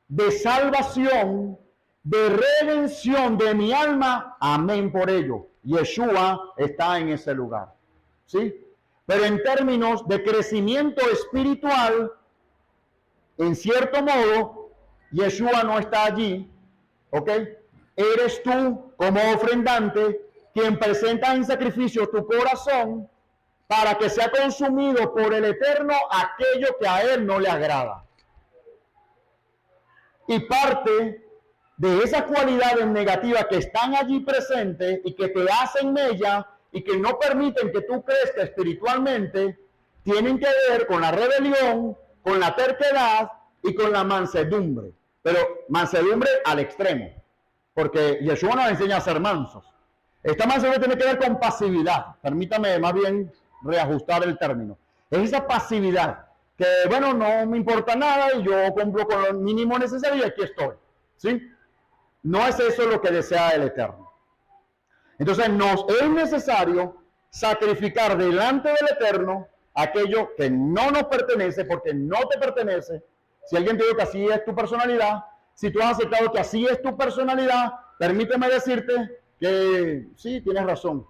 de salvación, de redención de mi alma, amén por ello. Yeshua está en ese lugar. ¿Sí? Pero en términos de crecimiento espiritual, en cierto modo, Yeshua no está allí. ¿Ok? Eres tú, como ofrendante, quien presenta en sacrificio tu corazón para que sea consumido por el Eterno aquello que a Él no le agrada. Y parte de esas cualidades negativas que están allí presentes y que te hacen mella y que no permiten que tú crezcas espiritualmente, tienen que ver con la rebelión, con la terquedad y con la mansedumbre. Pero mansedumbre al extremo, porque Yeshua nos enseña a ser mansos. Esta mansedumbre tiene que ver con pasividad. Permítame más bien reajustar el término. Es esa pasividad que, bueno, no me importa nada y yo cumplo con lo mínimo necesario y aquí estoy. ¿Sí? No es eso lo que desea el Eterno. Entonces nos es necesario sacrificar delante del Eterno aquello que no nos pertenece, porque no te pertenece. Si alguien te dice que así es tu personalidad, si tú has aceptado que así es tu personalidad, permíteme decirte que sí, tienes razón.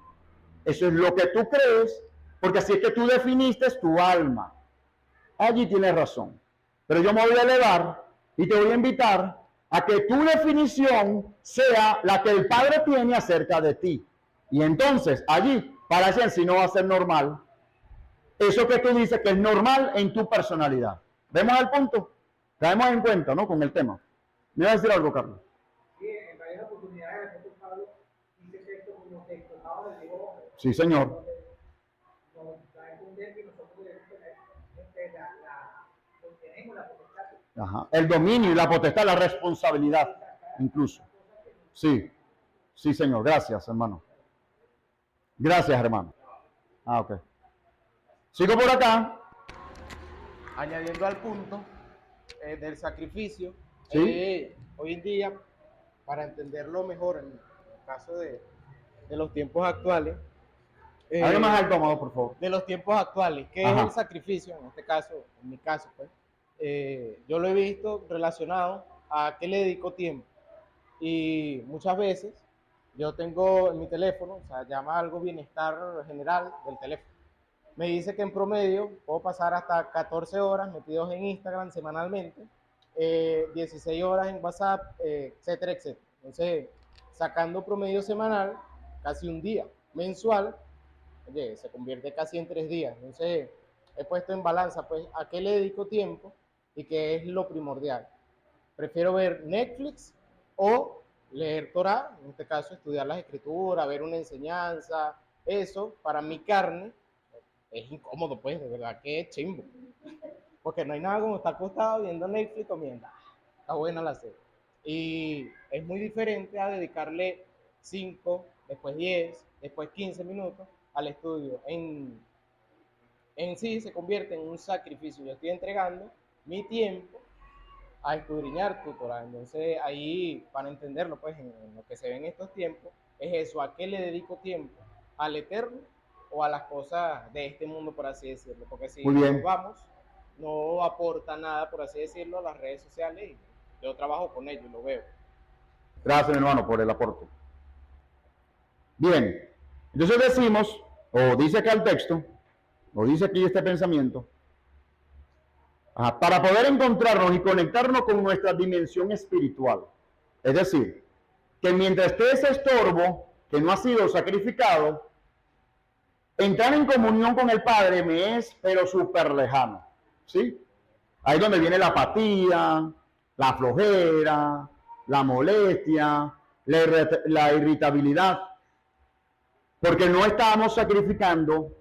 Eso es lo que tú crees, porque así es que tú definiste tu alma. Allí tienes razón. Pero yo me voy a elevar y te voy a invitar a que tu definición sea la que el Padre tiene acerca de ti. Y entonces, allí, para ese sí no va a ser normal. Eso que tú dices que es normal en tu personalidad. ¿Vemos el punto? Traemos en cuenta, ¿no? Con el tema. ¿Me vas a decir algo, Carlos? Sí, en varias oportunidades el apóstol Pablo dice que esto como que explotaba del Dios. Sí, señor. Nos da a entender que nosotros debemos tener tenemos la potestad. Ajá. El dominio y la potestad, la responsabilidad, incluso. Sí, sí, señor. Gracias, hermano. Gracias, hermano. Ah, ok. Sigo por acá. añadiendo al punto del sacrificio, ¿Sí? hoy en día, para entenderlo mejor en el caso de los tiempos actuales, Habla más alto, Amado, por favor. de los tiempos actuales, ¿qué es Ajá. el sacrificio? En este caso, en mi caso, pues, yo lo he visto relacionado a qué le dedico tiempo. Y muchas veces yo tengo en mi teléfono, o sea, llama algo bienestar general del teléfono. Me dice que en promedio puedo pasar hasta 14 horas metidos en Instagram semanalmente, 16 horas en WhatsApp, etcétera, etcétera. Entonces, sacando promedio semanal, casi un día. Mensual, oye, se convierte casi en 3 días. Entonces, he puesto en balanza, pues, a qué le dedico tiempo y qué es lo primordial. Prefiero ver Netflix o leer Torah, en este caso estudiar las escrituras, ver una enseñanza. Eso para mi carne es incómodo, pues, de verdad que es chimbo. Porque no hay nada como estar acostado viendo Netflix comiendo. Está buena la serie. Y es muy diferente a dedicarle 5, después 10, después 15 minutos al estudio. En sí se convierte en un sacrificio. Yo estoy entregando mi tiempo a escudriñar tu Torah. Entonces ahí, para entenderlo, pues, en lo que se ve en estos tiempos, es eso, ¿a qué le dedico tiempo? ¿Al eterno o a las cosas de este mundo, por así decirlo? Porque si Muy bien. nos vamos, no aporta nada, por así decirlo, a las redes sociales, y yo trabajo con ellos, lo veo. Gracias, mi hermano, por el aporte. Bien, entonces decimos, o dice acá el texto, o dice aquí este pensamiento, para poder encontrarnos y conectarnos con nuestra dimensión espiritual. Es decir, que mientras esté ese estorbo que no ha sido sacrificado, entrar en comunión con el Padre me es, pero súper lejano. ¿Sí? Ahí es donde viene la apatía, la flojera, la molestia, la irritabilidad, porque no estamos sacrificando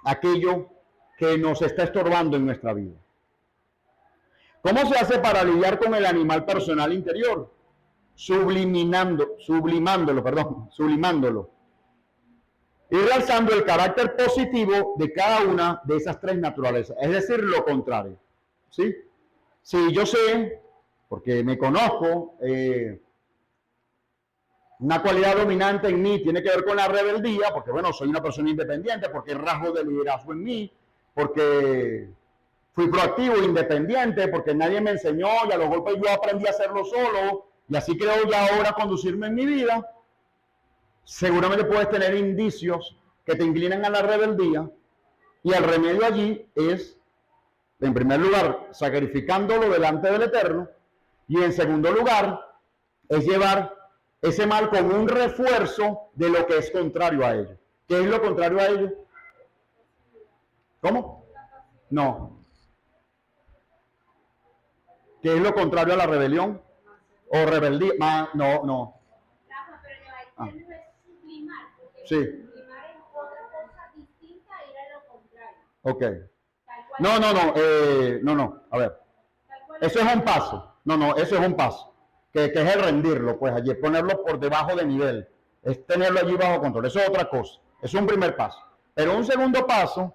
aquello que nos está estorbando en nuestra vida. ¿Cómo se hace para lidiar con el animal personal interior? Sublimándolo, y realzando el carácter positivo de cada una de esas tres naturalezas, es decir, lo contrario. ¿Sí? Si yo sé, porque me conozco, una cualidad dominante en mí tiene que ver con la rebeldía, porque bueno, soy una persona independiente, porque hay rasgos de liderazgo en mí, porque fui proactivo, independiente, porque nadie me enseñó y a los golpes yo aprendí a hacerlo solo, y así creo ya ahora conducirme en mi vida. Seguramente puedes tener indicios que te inclinan a la rebeldía, y el remedio allí es, en primer lugar, sacrificándolo delante del Eterno, y en segundo lugar, es llevar ese mal con un refuerzo de lo que es contrario a ello. ¿Qué es lo contrario a ello? ¿Cómo? No. ¿Qué es lo contrario a la rebelión? ¿O rebeldía? No. Ah. Sí. Ok. No. A ver. Eso es un paso. Eso es un paso. Que es el rendirlo, pues allí, ponerlo por debajo de nivel. Es tenerlo allí bajo control. Eso es otra cosa. Es un primer paso. Pero un segundo paso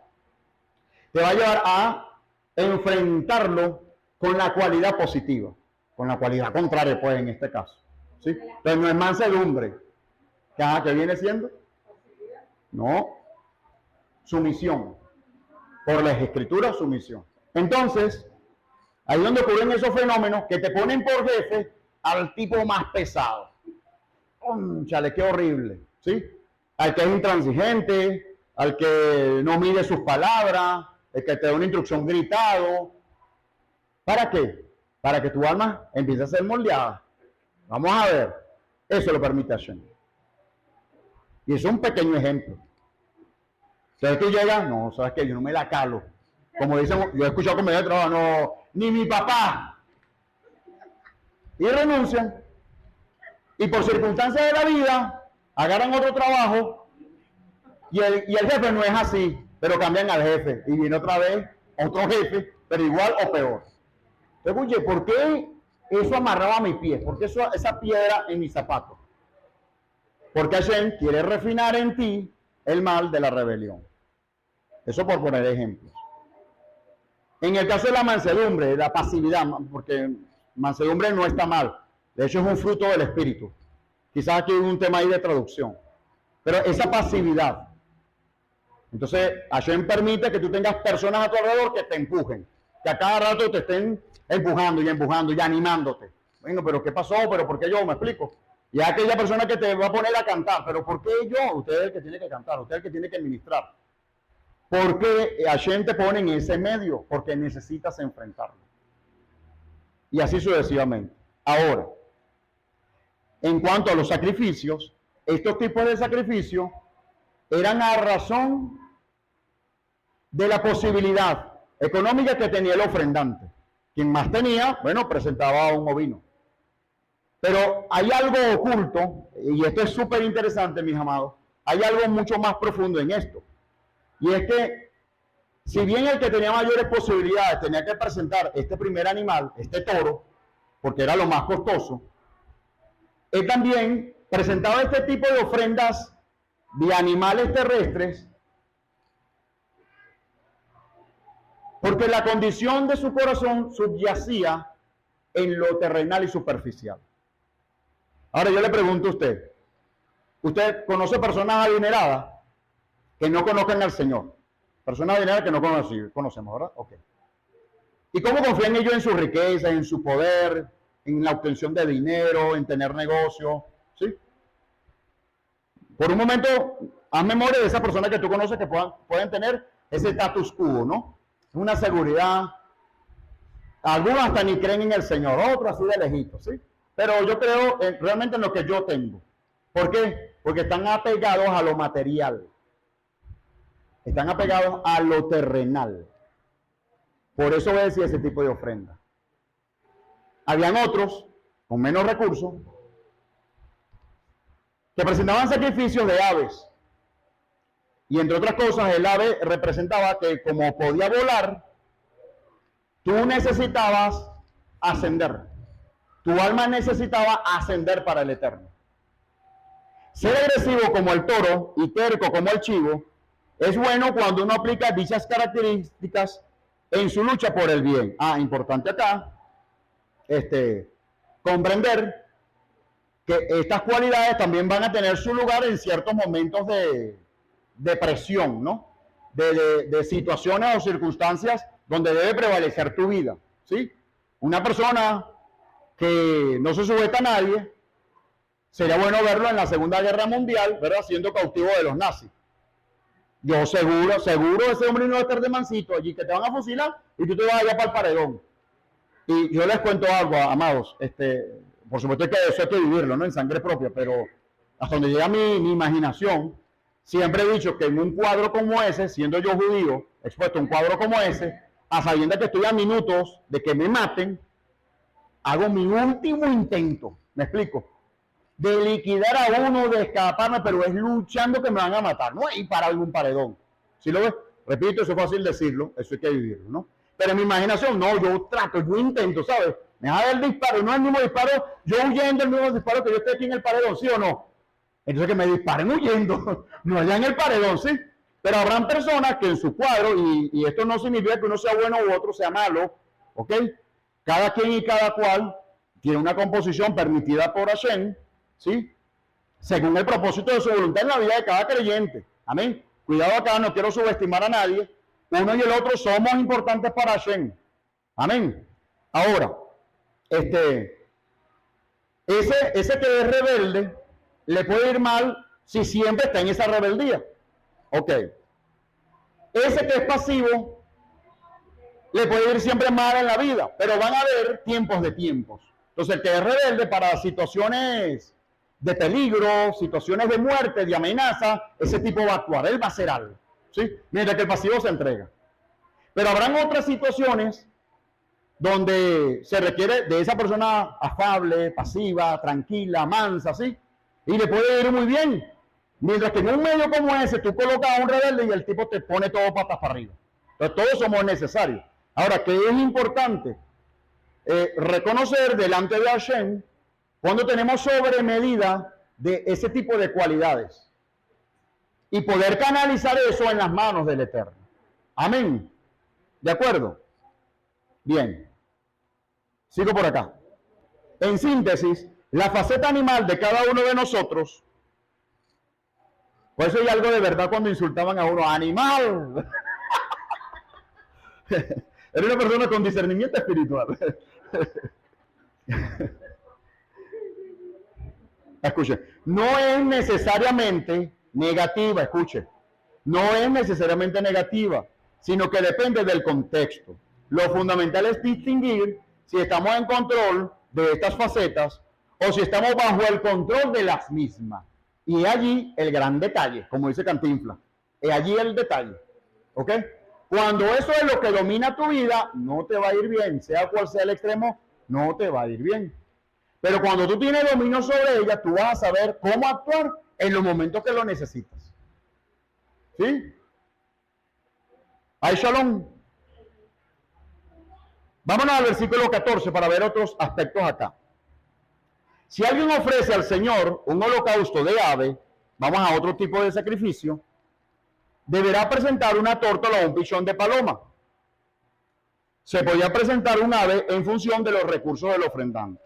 te va a llevar a enfrentarlo con la cualidad positiva. Con la cualidad contraria, pues, en este caso. ¿Sí? Entonces no es mansedumbre. ¿Qué viene siendo? No. Sumisión. Por las escrituras, sumisión. Entonces, ahí es donde ocurren esos fenómenos que te ponen por jefe al tipo más pesado. Chale, qué horrible. ¿Sí? Al que es intransigente, al que no mide sus palabras, el que te da una instrucción gritado. ¿Para qué? Para que tu alma empiece a ser moldeada. Vamos a ver. Eso lo permite Hashem. Y es un pequeño ejemplo. ¿Sabes qué llega? No, ¿sabes qué? Yo no me la calo. Como dicen, yo he escuchado como de trabajo, no, ni mi papá. Y renuncian. Y por circunstancias de la vida, agarran otro trabajo y el jefe no es así, pero cambian al jefe. Y viene otra vez otro jefe, pero igual o peor. Entonces, oye, ¿por qué eso amarraba a mis pies? ¿Por qué esa piedra en mis zapatos? Porque Hashem quiere refinar en ti el mal de la rebelión. Eso por poner ejemplos. En el caso de la mansedumbre, la pasividad, porque mansedumbre no está mal, de hecho es un fruto del Espíritu. Quizás aquí hay un tema ahí de traducción, pero esa pasividad. Entonces, Hashem permite que tú tengas personas a tu alrededor que te empujen, que a cada rato te estén empujando y animándote. Bueno, pero ¿qué pasó? ¿Pero por qué yo? ¿Me explico? Y aquella persona que te va a poner a cantar, ¿pero por qué yo? Usted es el que tiene que cantar, usted es el que tiene que ministrar. ¿Por qué Hashem te pone en ese medio? Porque necesitas enfrentarlo. Y así sucesivamente. Ahora, en cuanto a los sacrificios, estos tipos de sacrificios eran a razón de la posibilidad económica que tenía el ofrendante. Quien más tenía, bueno, presentaba un ovino. Pero hay algo oculto, y esto es súper interesante, mis amados, hay algo mucho más profundo en esto. Y es que, si bien el que tenía mayores posibilidades tenía que presentar este primer animal, este toro, porque era lo más costoso, él también presentaba este tipo de ofrendas de animales terrestres, porque la condición de su corazón subyacía en lo terrenal y superficial. Ahora yo le pregunto a usted, ¿usted conoce personas adineradas que no conozcan al Señor? Personas adineradas que no conocemos, ¿verdad? Ok. ¿Y cómo confían ellos en su riqueza, en su poder, en la obtención de dinero, en tener negocio? ¿Sí? Por un momento, haz memoria de esas personas que tú conoces que pueden tener ese status quo, ¿no? Una seguridad. Algunos hasta ni creen en el Señor, otros así de lejitos, ¿sí? Pero yo creo realmente en lo que yo tengo. ¿Por qué? Porque están apegados a lo material. Están apegados a lo terrenal. Por eso voy a decir ese tipo de ofrenda. Habían otros, con menos recursos, que presentaban sacrificios de aves. Y entre otras cosas, el ave representaba que como podía volar, tú necesitabas ascender. Tu alma necesitaba ascender para el eterno. Ser agresivo como el toro y terco como el chivo es bueno cuando uno aplica dichas características en su lucha por el bien. Importante acá, comprender que estas cualidades también van a tener su lugar en ciertos momentos de presión, ¿no? De situaciones o circunstancias donde debe prevalecer tu vida, ¿sí? Una persona que no se sujeta a nadie, sería bueno verlo en la Segunda Guerra Mundial, ¿verdad? Siendo cautivo de los nazis. Yo seguro ese hombre no va a estar de mansito allí, que te van a fusilar y tú te vas allá para el paredón. Y yo les cuento algo, amados, por supuesto que eso hay que vivirlo, ¿no? En sangre propia, pero hasta donde llega mi imaginación, siempre he dicho que en un cuadro como ese, siendo yo judío, expuesto a un cuadro como ese, a sabiendas que estoy a minutos de que me maten, hago mi último intento, ¿me explico? De liquidar a uno, de escaparme, pero es luchando que me van a matar, no hay para algún paredón. ¿Sí lo ves? Repito, eso es fácil decirlo, eso hay que vivirlo, ¿no? Pero en mi imaginación, no, yo intento, ¿sabes? Me da el disparo, no es el mismo disparo, yo huyendo el mismo disparo que yo esté aquí en el paredón, ¿sí o no? Entonces que me disparen huyendo, no allá en el paredón, ¿sí? Pero habrán personas que en su cuadro, y esto no significa que uno sea bueno u otro sea malo, ¿ok? Cada quien y cada cual tiene una composición permitida por Hashem, ¿sí? Según el propósito de su voluntad en la vida de cada creyente. Amén. Cuidado acá, no quiero subestimar a nadie. Uno y el otro somos importantes para Hashem. Amén. Ahora, ese que es rebelde, le puede ir mal si siempre está en esa rebeldía. Ok. Ese que es pasivo, le puede ir siempre mal en la vida, pero van a haber tiempos de tiempos. Entonces, el que es rebelde para situaciones de peligro, situaciones de muerte, de amenaza, ese tipo va a actuar, él va a hacer algo, ¿sí? Mientras que el pasivo se entrega. Pero habrán otras situaciones donde se requiere de esa persona afable, pasiva, tranquila, mansa, ¿sí? Y le puede ir muy bien. Mientras que en un medio como ese, tú colocas a un rebelde y el tipo te pone todo patas para arriba. Entonces, todos somos necesarios. Ahora, ¿qué es importante? Reconocer delante de Hashem cuando tenemos sobremedida de ese tipo de cualidades y poder canalizar eso en las manos del Eterno. Amén. ¿De acuerdo? Bien, sigo por acá. En síntesis, la faceta animal de cada uno de nosotros, por eso hay algo de verdad cuando insultaban a uno, ¡animal! Era una persona con discernimiento espiritual. Escuche, no es necesariamente negativa, escuche, no es necesariamente negativa, sino que depende del contexto. Lo fundamental es distinguir si estamos en control de estas facetas o si estamos bajo el control de las mismas. Y allí el gran detalle, como dice Cantinflas, es allí el detalle, ¿ok? Cuando eso es lo que domina tu vida, no te va a ir bien, sea cual sea el extremo, no te va a ir bien. Pero cuando tú tienes dominio sobre ella, tú vas a saber cómo actuar en los momentos que lo necesitas. ¿Sí? Hay shalom. Vámonos al versículo 14 para ver otros aspectos acá. Si alguien ofrece al Señor un holocausto de ave, vamos a otro tipo de sacrificio, deberá presentar una tórtola o un pichón de paloma. Se podía presentar un ave en función de los recursos del ofrendante.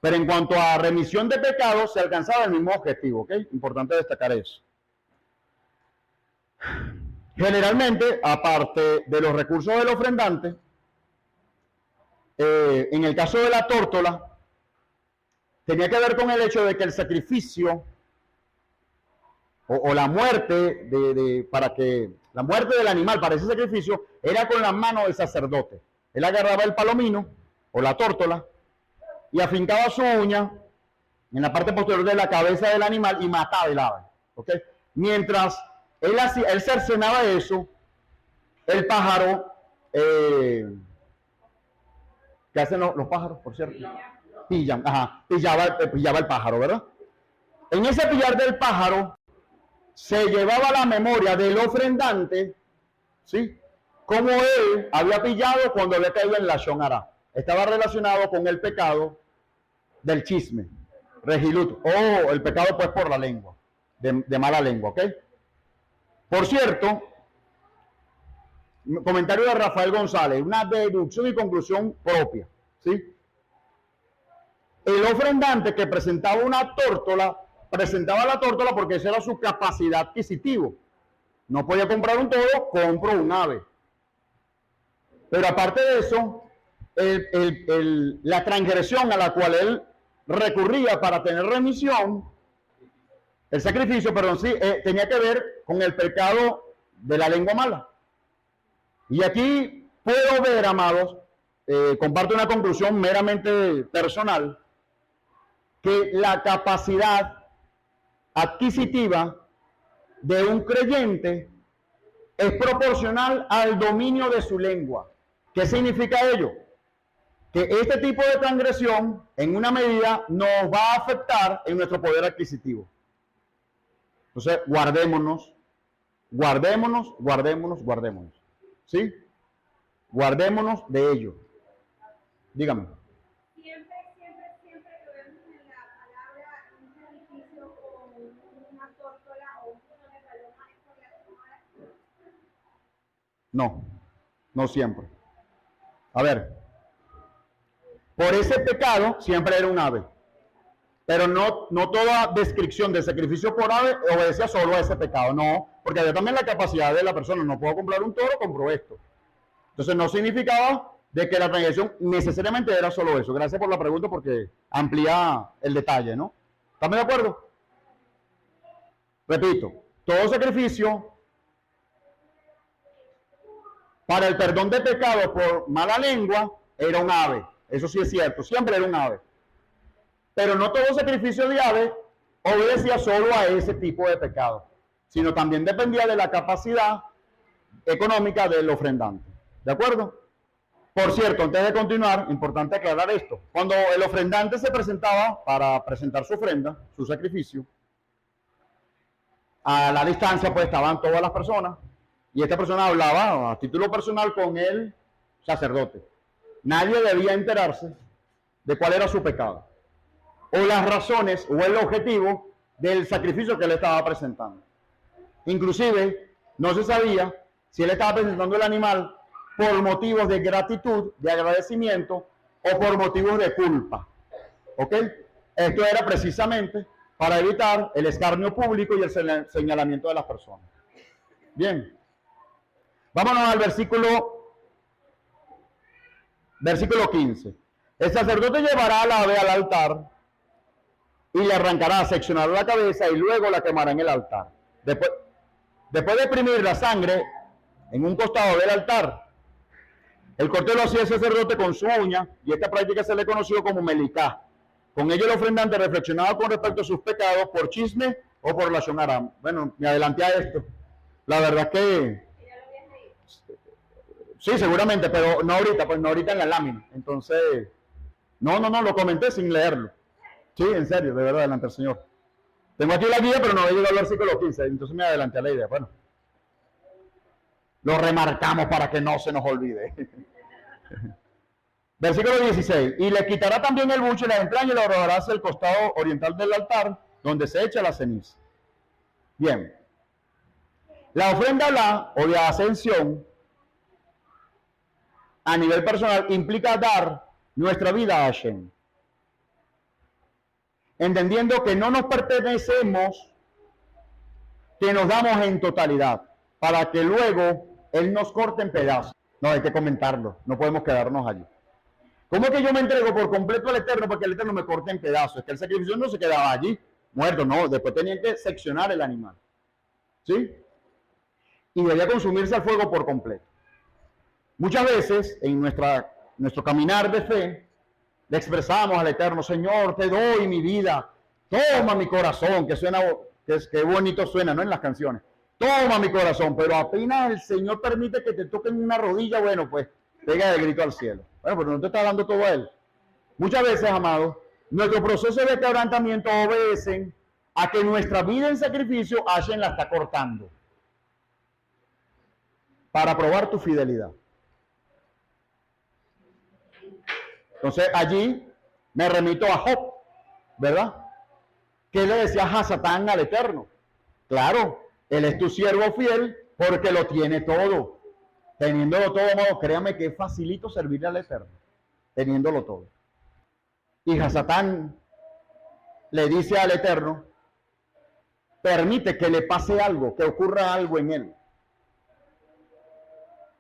Pero en cuanto a remisión de pecados, se alcanzaba el mismo objetivo, ¿ok? Importante destacar eso. Generalmente, aparte de los recursos del ofrendante, en el caso de la tórtola, tenía que ver con el hecho de que el sacrificio o la muerte la muerte del animal para ese sacrificio era con las manos del sacerdote. Él agarraba el palomino o la tórtola y afincaba su uña en la parte posterior de la cabeza del animal y mataba el ave, ¿ok? Mientras él cercenaba eso, el pájaro, ¿qué hacen los pájaros, por cierto? Pillaba el pájaro, ¿verdad? En ese pillar del pájaro se llevaba la memoria del ofrendante, ¿sí? Como él había pillado cuando le caía en la shonara. Estaba relacionado con el pecado del chisme, regilut, o el pecado pues por la lengua, de mala lengua, ¿ok? Por cierto, comentario de Rafael González, una deducción y conclusión propia, ¿sí? El ofrendante que presentaba una tórtola, presentaba la tórtola porque esa era su capacidad adquisitiva. No podía comprar un toro, compro un ave. Pero aparte de eso, la transgresión a la cual él recurría para tener remisión, el sacrificio, perdón, sí, tenía que ver con el pecado de la lengua mala. Y aquí puedo ver, amados, comparto una conclusión meramente personal, que la capacidad adquisitiva de un creyente es proporcional al dominio de su lengua. ¿Qué significa ello? Que este tipo de transgresión, en una medida, nos va a afectar en nuestro poder adquisitivo. Entonces, guardémonos. ¿Sí? Guardémonos de ello. Dígame. Siempre que vemos en la palabra un sacrificio con una tórtola o un pichón de paloma, ¿es por la semana? No siempre. A ver, por ese pecado siempre era un ave, pero no toda descripción de sacrificio por ave obedecía solo a ese pecado, no, porque había también la capacidad de la persona, no puedo comprar un toro, compro esto. Entonces no significaba de que la transgresión necesariamente era solo eso. Gracias por la pregunta porque amplía el detalle, ¿no? ¿Estamos de acuerdo? Repito, todo sacrificio para el perdón de pecado por mala lengua era un ave. Eso sí es cierto, siempre era un ave. Pero no todo sacrificio de ave obedecía solo a ese tipo de pecado, sino también dependía de la capacidad económica del ofrendante. ¿De acuerdo? Por cierto, antes de continuar, importante aclarar esto. Cuando el ofrendante se presentaba para presentar su ofrenda, su sacrificio, a la distancia pues estaban todas las personas y esta persona hablaba a título personal con el sacerdote. Nadie debía enterarse de cuál era su pecado o las razones o el objetivo del sacrificio que él estaba presentando. Inclusive no se sabía si él estaba presentando el animal por motivos de gratitud, de agradecimiento o por motivos de culpa. ¿Ok? Esto era precisamente para evitar el escarnio público y el señalamiento de las personas. Bien. Vámonos al versículo 15. El sacerdote llevará al ave al altar y le arrancará, seccionará la cabeza y luego la quemará en el altar. Después de exprimir la sangre en un costado del altar, el corte lo hacía el sacerdote con su uña, y esta práctica se le conoció como melicá. Con ello el ofrendante reflexionaba con respecto a sus pecados por chisme o por la aram. Bueno, me adelanté a esto. La verdad es que sí, seguramente, pero no ahorita, pues no ahorita en la lámina. Entonces, no, lo comenté sin leerlo. Sí, en serio, de verdad, delante del Señor. Tengo aquí la guía, pero no he llegado al versículo 15, entonces me adelanté a la idea. Bueno, lo remarcamos para que no se nos olvide. Versículo 16. Y le quitará también el buche y las entrañas y lo arrojará hacia el costado oriental del altar, donde se echa la ceniza. Bien. La ofrenda o de ascensión, a nivel personal, implica dar nuestra vida a Hashem, entendiendo que no nos pertenecemos, que nos damos en totalidad, para que luego Él nos corte en pedazos. No, hay que comentarlo, no podemos quedarnos allí. ¿Cómo es que yo me entrego por completo al Eterno para que el Eterno me corte en pedazos? Es que el sacrificio no se quedaba allí, muerto, no, después tenían que seccionar el animal. ¿Sí? Y debía consumirse al fuego por completo. Muchas veces en nuestro caminar de fe le expresamos al Eterno: Señor, te doy mi vida, toma mi corazón, que bonito suena, ¿no? En las canciones. Toma mi corazón, pero apenas el Señor permite que te toquen una rodilla, bueno, pues pega el grito al cielo. Bueno, pero no te está dando todo a Él. Muchas veces, amados, nuestro proceso de quebrantamiento obedecen a que nuestra vida en sacrificio Hashem la está cortando para probar tu fidelidad. Entonces allí me remito a Job, ¿verdad? ¿Qué le decía Hasatán al Eterno? Claro, Él es tu siervo fiel porque lo tiene todo. Teniéndolo todo, modo, créame que es facilito servirle al Eterno, teniéndolo todo. Y Hasatán le dice al Eterno: permite que le pase algo, que ocurra algo en él.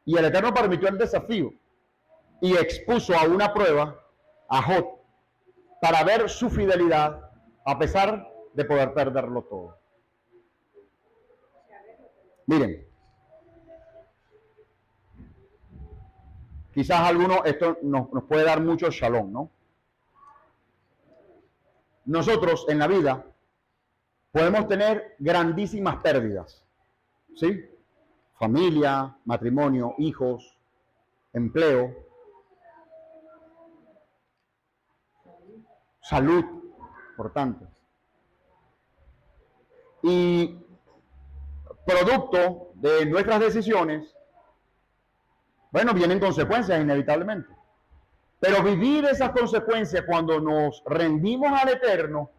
Y el Eterno permitió el desafío y expuso a una prueba a Job para ver su fidelidad a pesar de poder perderlo todo. Miren, quizás a algunos esto nos puede dar mucho shalom, ¿no? Nosotros en la vida podemos tener grandísimas pérdidas, ¿sí? Familia, matrimonio, hijos, empleo, salud, por tanto. Y producto de nuestras decisiones, bueno, vienen consecuencias inevitablemente. Pero vivir esas consecuencias cuando nos rendimos al Eterno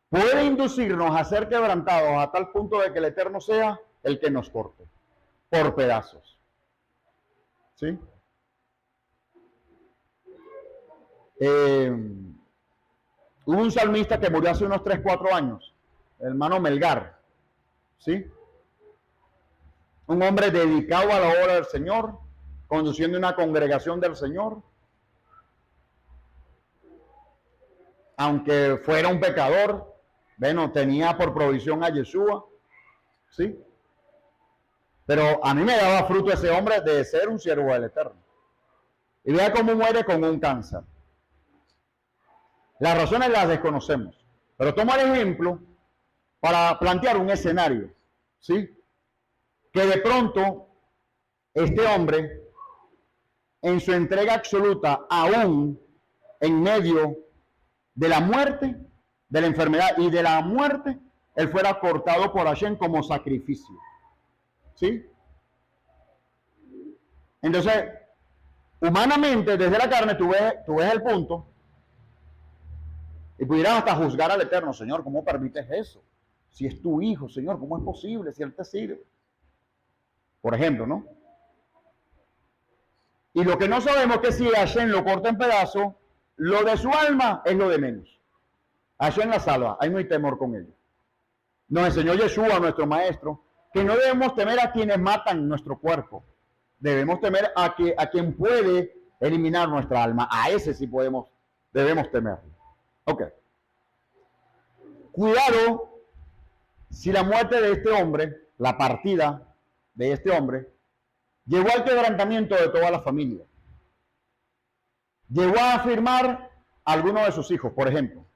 puede inducirnos a ser quebrantados a tal punto de que el Eterno sea el que nos corte por pedazos. ¿Sí? Hubo un salmista que murió hace unos 3, 4 años, el hermano Melgar, ¿sí? Un hombre dedicado a la obra del Señor, conduciendo una congregación del Señor. Aunque fuera un pecador, bueno, tenía por provisión a Yeshua, ¿sí? Pero a mí me daba fruto ese hombre de ser un siervo del Eterno. Y vea cómo muere con un cáncer. Las razones las desconocemos, pero toma el ejemplo para plantear un escenario, ¿sí? Que de pronto este hombre, en su entrega absoluta, aún en medio de la muerte, de la enfermedad y de la muerte, él fuera cortado por Hashem como sacrificio. ¿Sí? Entonces, humanamente, desde la carne, tú ves el punto y pudieras hasta juzgar al Eterno: Señor, ¿cómo permites eso? Si es tu hijo, Señor, ¿cómo es posible? Si Él te sirve. Por ejemplo, ¿no? Y lo que no sabemos es que si Hashem lo corta en pedazos, lo de su alma es lo de menos. Hashem la salva, ahí no hay temor con ello. Nos enseñó Yeshua, nuestro maestro, que no debemos temer a quienes matan nuestro cuerpo. Debemos temer a quien puede eliminar nuestra alma. A ese sí debemos temer. Ok. Cuidado si la muerte de este hombre, la partida de este hombre, llevó al quebrantamiento de toda la familia. Llegó a afirmar a alguno de sus hijos, por ejemplo.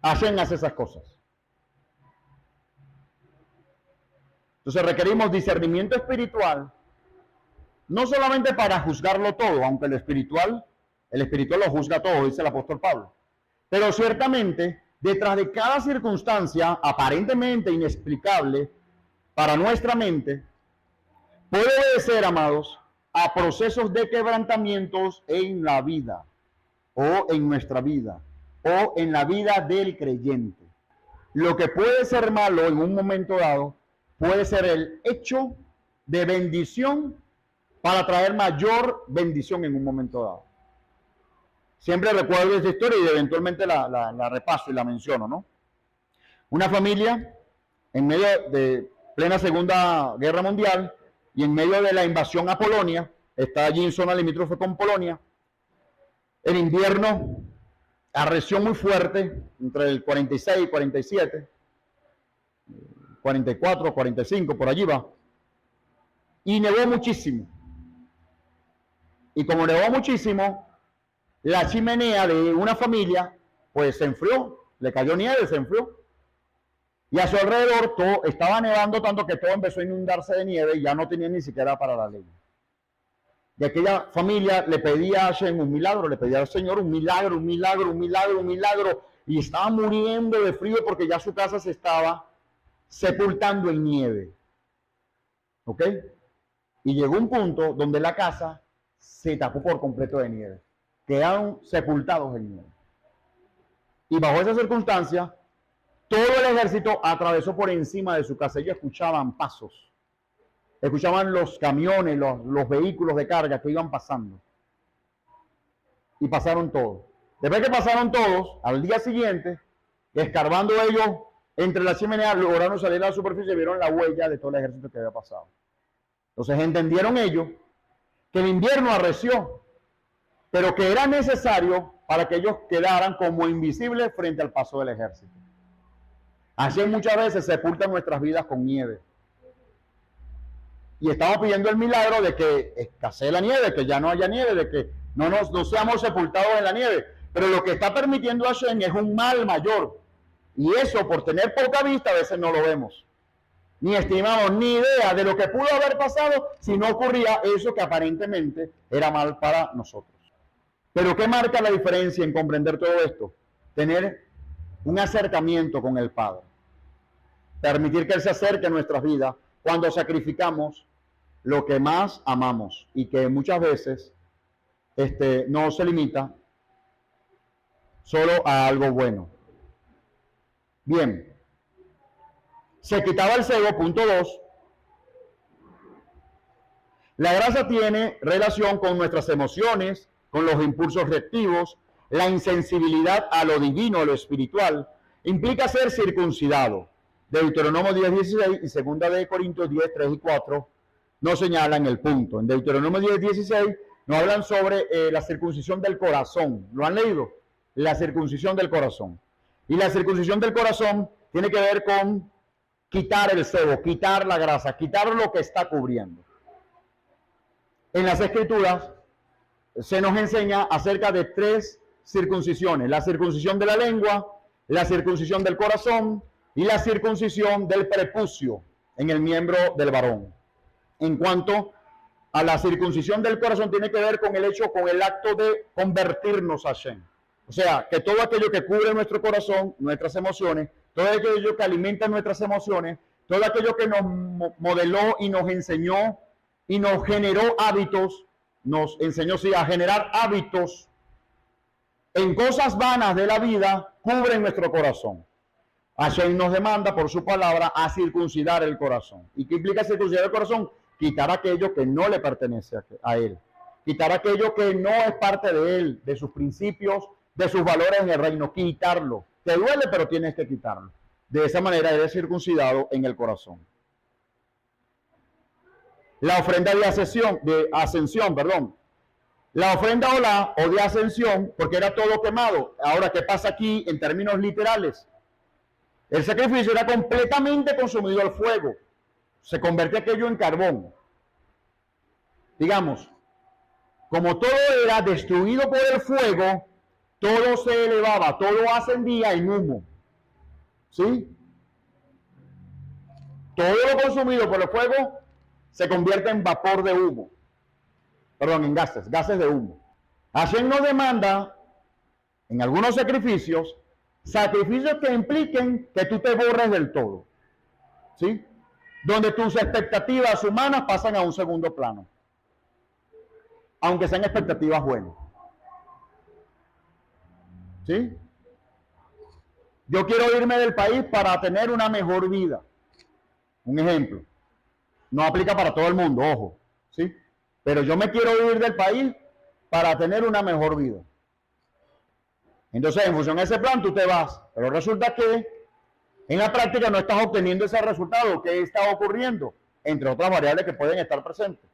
Hashem hace esas cosas. Entonces requerimos discernimiento espiritual, no solamente para juzgarlo todo, aunque el espiritual lo juzga todo, dice el apóstol Pablo. Pero ciertamente, detrás de cada circunstancia aparentemente inexplicable para nuestra mente, puede obedecer, amados, a procesos de quebrantamientos en la vida, o en nuestra vida, o en la vida del creyente. Lo que puede ser malo en un momento dado, puede ser el hecho de bendición para traer mayor bendición en un momento dado. Siempre recuerdo esta historia y eventualmente la repaso y la menciono, ¿no? Una familia en medio de plena Segunda Guerra Mundial y en medio de la invasión a Polonia, está allí en zona limítrofe con Polonia. El invierno arreció muy fuerte, entre el 46 y 47, 44, 45, por allí va. Y nevó muchísimo. Y como nevó muchísimo, la chimenea de una familia, pues se enfrió, le cayó nieve, se enfrió. Y a su alrededor todo estaba nevando tanto que todo empezó a inundarse de nieve y ya no tenía ni siquiera para la leña. Y aquella familia le pedía a Hashem un milagro, le pedía al Señor un milagro, un milagro, un milagro, un milagro. Y estaba muriendo de frío porque ya su casa se estaba sepultando en nieve. ¿Ok? Y llegó un punto donde la casa se tapó por completo de nieve. Quedaron sepultados en nieve. Y bajo esa circunstancia, todo el ejército atravesó por encima de su casa. Ellos escuchaban pasos. Escuchaban los camiones, los vehículos de carga que iban pasando. Y pasaron todos. Después que pasaron todos, al día siguiente, escarbando ellos entre las chimeneas, lograron salir a la superficie y vieron la huella de todo el ejército que había pasado. Entonces entendieron ellos que el invierno arreció, pero que era necesario para que ellos quedaran como invisibles frente al paso del ejército. Así muchas veces sepultan nuestras vidas con nieve. Y estamos pidiendo el milagro de que escasee la nieve, que ya no haya nieve, de que no seamos sepultados en la nieve. Pero lo que está permitiendo Hashem es un mal mayor. Y eso, por tener poca vista, a veces no lo vemos. Ni estimamos ni idea de lo que pudo haber pasado si no ocurría eso que aparentemente era mal para nosotros. Pero ¿qué marca la diferencia en comprender todo esto? Tener un acercamiento con el Padre. Permitir que Él se acerque a nuestras vidas cuando sacrificamos lo que más amamos y que muchas veces no se limita solo a algo bueno. Bien, se quitaba el celo, punto 2. La gracia tiene relación con nuestras emociones, con los impulsos reactivos, la insensibilidad a lo divino, a lo espiritual. Implica ser circuncidado. Deuteronomio 10:16 y 2 de Corintios 10:3 y 4 nos señalan el punto. En Deuteronomio 10:16 nos hablan sobre la circuncisión del corazón. ¿Lo han leído? La circuncisión del corazón. Y la circuncisión del corazón tiene que ver con quitar el sebo, quitar la grasa, quitar lo que está cubriendo. En las Escrituras se nos enseña acerca de 3 circuncisiones: la circuncisión de la lengua, la circuncisión del corazón y la circuncisión del prepucio en el miembro del varón. En cuanto a la circuncisión del corazón, tiene que ver con el acto de convertirnos a Hashem. O sea, que todo aquello que cubre nuestro corazón, nuestras emociones, todo aquello que alimenta nuestras emociones, todo aquello que nos modeló y nos enseñó y nos generó hábitos, nos enseñó sí, a generar hábitos en cosas vanas de la vida, cubren nuestro corazón. Hashem nos demanda por su palabra a circuncidar el corazón. ¿Y qué implica circuncidar el corazón? quitar aquello que no le pertenece a él, quitar aquello que no es parte de él, de sus principios, de sus valores en el reino, quitarlo. Te duele, pero tienes que quitarlo. De esa manera eres circuncidado en el corazón. La ofrenda de ascensión, La ofrenda o de ascensión, porque era todo quemado. Ahora, ¿qué pasa aquí en términos literales? El sacrificio era completamente consumido al fuego. Se convierte aquello en carbón. Digamos, como todo era destruido por el fuego, todo se elevaba, todo ascendía en humo. ¿Sí? Todo lo consumido por el fuego se convierte en vapor de humo. Perdón, en gases de humo. Hashem nos demanda, en algunos sacrificios que impliquen que tú te borres del todo. ¿Sí? Donde tus expectativas humanas pasan a un segundo plano. Aunque sean expectativas buenas. ¿Sí? Yo quiero irme del país para tener una mejor vida. Un ejemplo. No aplica para todo el mundo, ojo. ¿Sí? Pero yo me quiero ir del país para tener una mejor vida. Entonces, en función de ese plan, tú te vas. Pero resulta que en la práctica no estás obteniendo ese resultado. ¿Qué está ocurriendo? Entre otras variables que pueden estar presentes.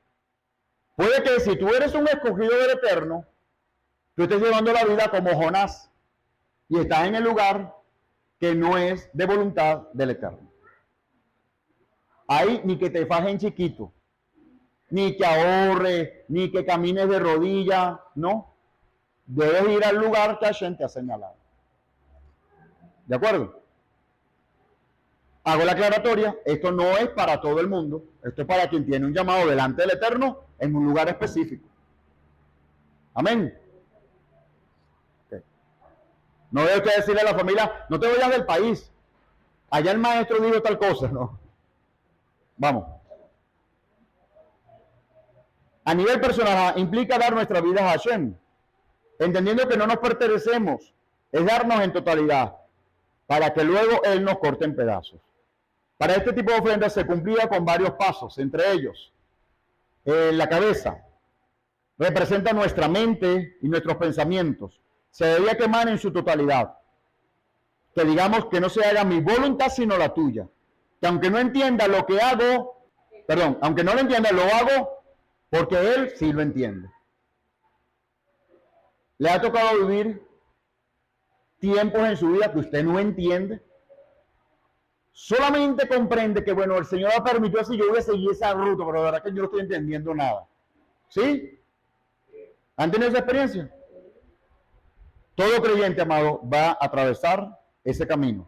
Puede que si tú eres un escogido del Eterno, tú estés llevando la vida como Jonás y estás en el lugar que no es de voluntad del Eterno. Ahí ni que te fajen chiquito, ni que ahorre, ni que camines de rodilla, no. Debes ir al lugar que Hashem te ha señalado. ¿De acuerdo? Hago la aclaratoria, esto no es para todo el mundo, esto es para quien tiene un llamado delante del Eterno en un lugar específico. Amén. Okay. No debe usted decirle a la familia, no te vayas del país, allá el maestro dijo tal cosa, no. Vamos. A nivel personal implica dar nuestra vida a Hashem, entendiendo que no nos pertenecemos, es darnos en totalidad, para que luego Él nos corte en pedazos. Para este tipo de ofrendas se cumplía con varios pasos, entre ellos, la cabeza representa nuestra mente y nuestros pensamientos. Se debía quemar en su totalidad. Que digamos que no se haga mi voluntad sino la tuya. Que aunque no entienda lo que hago, aunque no lo entienda, lo hago porque Él sí lo entiende. ¿Le ha tocado vivir tiempos en su vida que usted no entiende? Solamente comprende que, bueno, el Señor ha permitido así, yo voy a seguir esa ruta, pero la verdad que yo no estoy entendiendo nada. ¿Sí? ¿Han tenido esa experiencia? Todo creyente, amado, va a atravesar ese camino.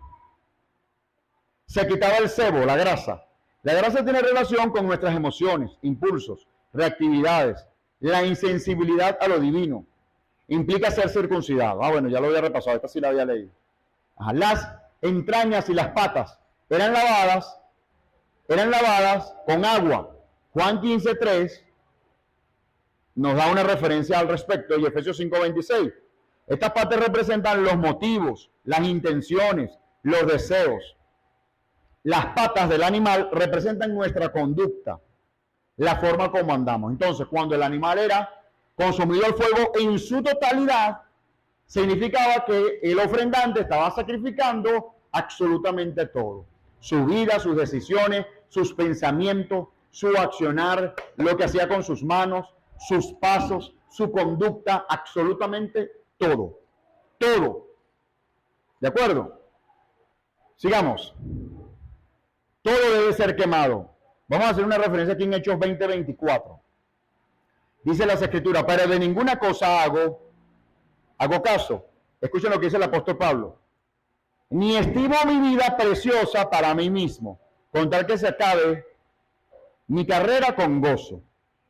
Se quitaba el sebo, la grasa. La grasa tiene relación con nuestras emociones, impulsos, reactividades, la insensibilidad a lo divino. Implica ser circuncidado. Ah, bueno, ya lo había repasado, esta sí la había leído. Las entrañas y las patas eran lavadas con agua. Juan 15:3 nos da una referencia al respecto y Efesios 5:26. Estas partes representan los motivos, las intenciones, los deseos. Las patas del animal representan nuestra conducta, la forma como andamos. Entonces, cuando el animal era consumido al fuego en su totalidad, significaba que el ofrendante estaba sacrificando absolutamente todo. Su vida, sus decisiones, sus pensamientos, su accionar, lo que hacía con sus manos, sus pasos, su conducta, absolutamente todo. Todo. ¿De acuerdo? Sigamos. Todo debe ser quemado. Vamos a hacer una referencia aquí en Hechos 20:24. Dice las Escrituras, pero de ninguna cosa hago caso. Escuchen lo que dice el apóstol Pablo. Ni estimo mi vida preciosa para mí mismo, con tal que se acabe mi carrera con gozo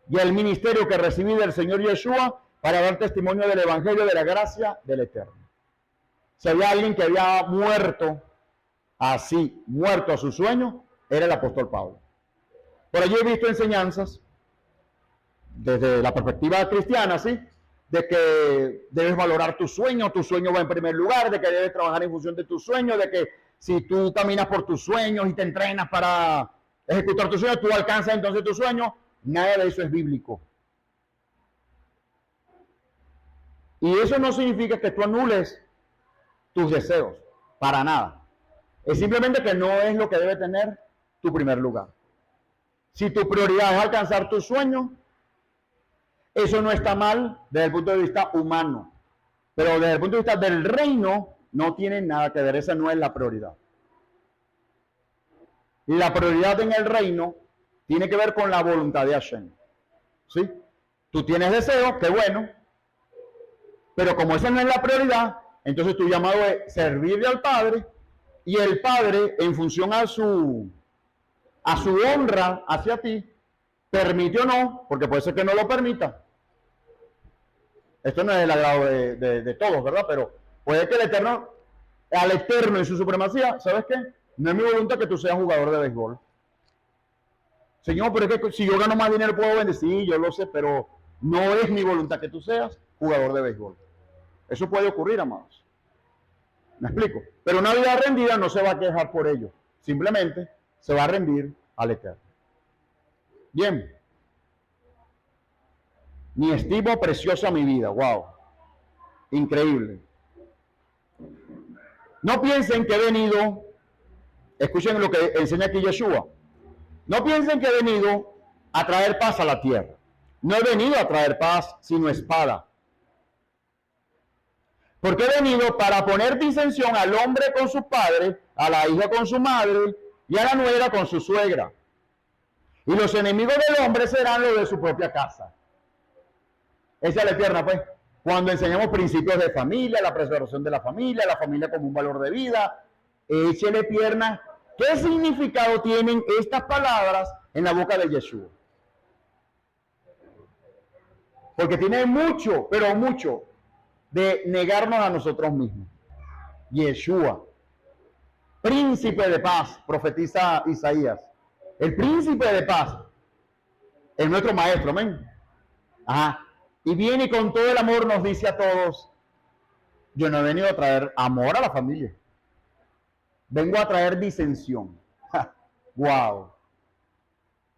y el ministerio que recibí del Señor Yeshua para dar testimonio del Evangelio de la gracia del Eterno. Si había alguien que había muerto así, muerto a su sueño, era el apóstol Pablo. Por allí he visto enseñanzas desde la perspectiva cristiana, ¿sí? De que debes valorar tu sueño va en primer lugar, de que debes trabajar en función de tu sueño, de que si tú caminas por tus sueños y te entrenas para ejecutar tu sueño, tú alcanzas entonces tu sueño. Nada de eso es bíblico. Y eso no significa que tú anules tus deseos, para nada. Es simplemente que no es lo que debe tener tu primer lugar. Si tu prioridad es alcanzar tu sueño, eso no está mal desde el punto de vista humano. Pero desde el punto de vista del reino, no tiene nada que ver. Esa no es la prioridad. La prioridad en el reino tiene que ver con la voluntad de Hashem. ¿Sí? Tú tienes deseos, qué bueno. Pero como esa no es la prioridad, entonces tu llamado es servirle al Padre, y el Padre, en función a su honra hacia ti, permite o no, porque puede ser que no lo permita. Esto no es el agrado de todos, ¿verdad? Pero puede que al Eterno en su supremacía, ¿sabes qué? No es mi voluntad que tú seas jugador de béisbol. Señor, pero es que si yo gano más dinero puedo bendecir, yo lo sé, pero no es mi voluntad que tú seas jugador de béisbol. Eso puede ocurrir, amados. ¿Me explico? Pero una vida rendida no se va a quejar por ello. Simplemente se va a rendir al Eterno. Bien. Mi estimo preciosa mi vida. Wow. Increíble. No piensen que he venido, escuchen lo que enseña aquí Yeshua. No piensen que he venido a traer paz a la tierra. No he venido a traer paz, sino espada. Porque he venido para poner disensión al hombre con su padre, a la hija con su madre y a la nuera con su suegra. Y los enemigos del hombre serán los de su propia casa. Esa es la eterna, pues. Cuando enseñamos principios de familia, la preservación de la familia como un valor de vida, échele pierna. ¿Qué significado tienen estas palabras en la boca de Yeshua? Porque tiene mucho, pero mucho, de negarnos a nosotros mismos. Yeshua, príncipe de paz, profetiza Isaías. El príncipe de paz es nuestro maestro, amén. Ajá. Y viene y con todo el amor nos dice a todos, yo no he venido a traer amor a la familia. Vengo a traer disensión. Wow.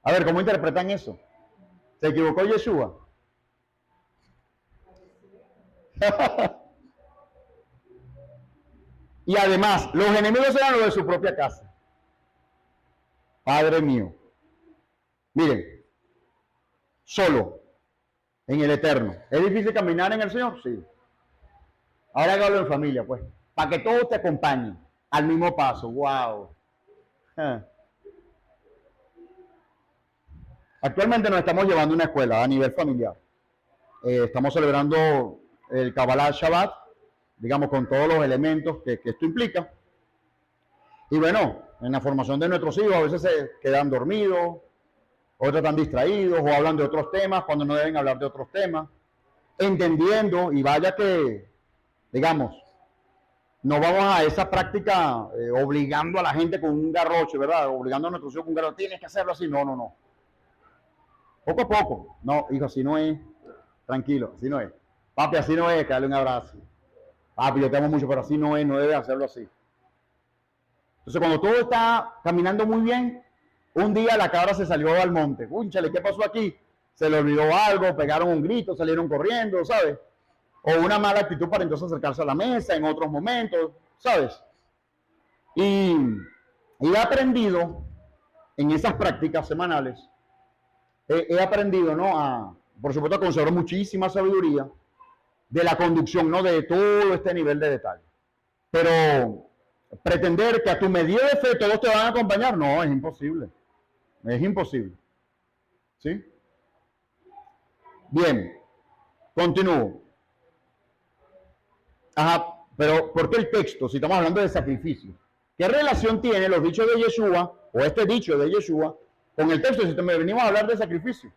A ver, ¿cómo interpretan eso? ¿Se equivocó Yeshua? Y además, los enemigos eran los de su propia casa. Padre mío. Miren, solo, en el Eterno. ¿Es difícil caminar en el Señor? Sí. Ahora hágalo en familia, pues. Para que todos te acompañen al mismo paso. Wow. Actualmente nos estamos llevando una escuela a nivel familiar. Estamos celebrando el Kabbalah Shabbat, digamos, con todos los elementos que esto implica. Y bueno, en la formación de nuestros hijos a veces se quedan dormidos, otros están distraídos o hablan de otros temas cuando no deben hablar de otros temas, entendiendo, y vaya que, digamos, no vamos a esa práctica obligando a la gente con un garroche, ¿verdad? Obligando a nuestros hijos con un garroche, tienes que hacerlo así, no. Poco a poco, no, hijo, así no es, tranquilo, así no es. Papi, así no es, que darle un abrazo. Papi, yo te amo mucho, pero así no es, no debes hacerlo así. Entonces, cuando todo está caminando muy bien, un día la cabra se salió al monte. Cúnchale, ¿qué pasó aquí? Se le olvidó algo, pegaron un grito, salieron corriendo, ¿sabes? O una mala actitud para entonces acercarse a la mesa en otros momentos, ¿sabes? Y he aprendido en esas prácticas semanales, he aprendido, ¿no? Por supuesto, a conservar muchísima sabiduría de la conducción, ¿no? De todo este nivel de detalle. Pero pretender que a tu medida de fe todos te van a acompañar, no, es imposible. Es imposible. ¿Sí? Bien. Continúo. Ajá, pero ¿por qué el texto? Si estamos hablando de sacrificio. ¿Qué relación tiene los dichos de Yeshua, o este dicho de Yeshua, con el texto si venimos a hablar de sacrificio?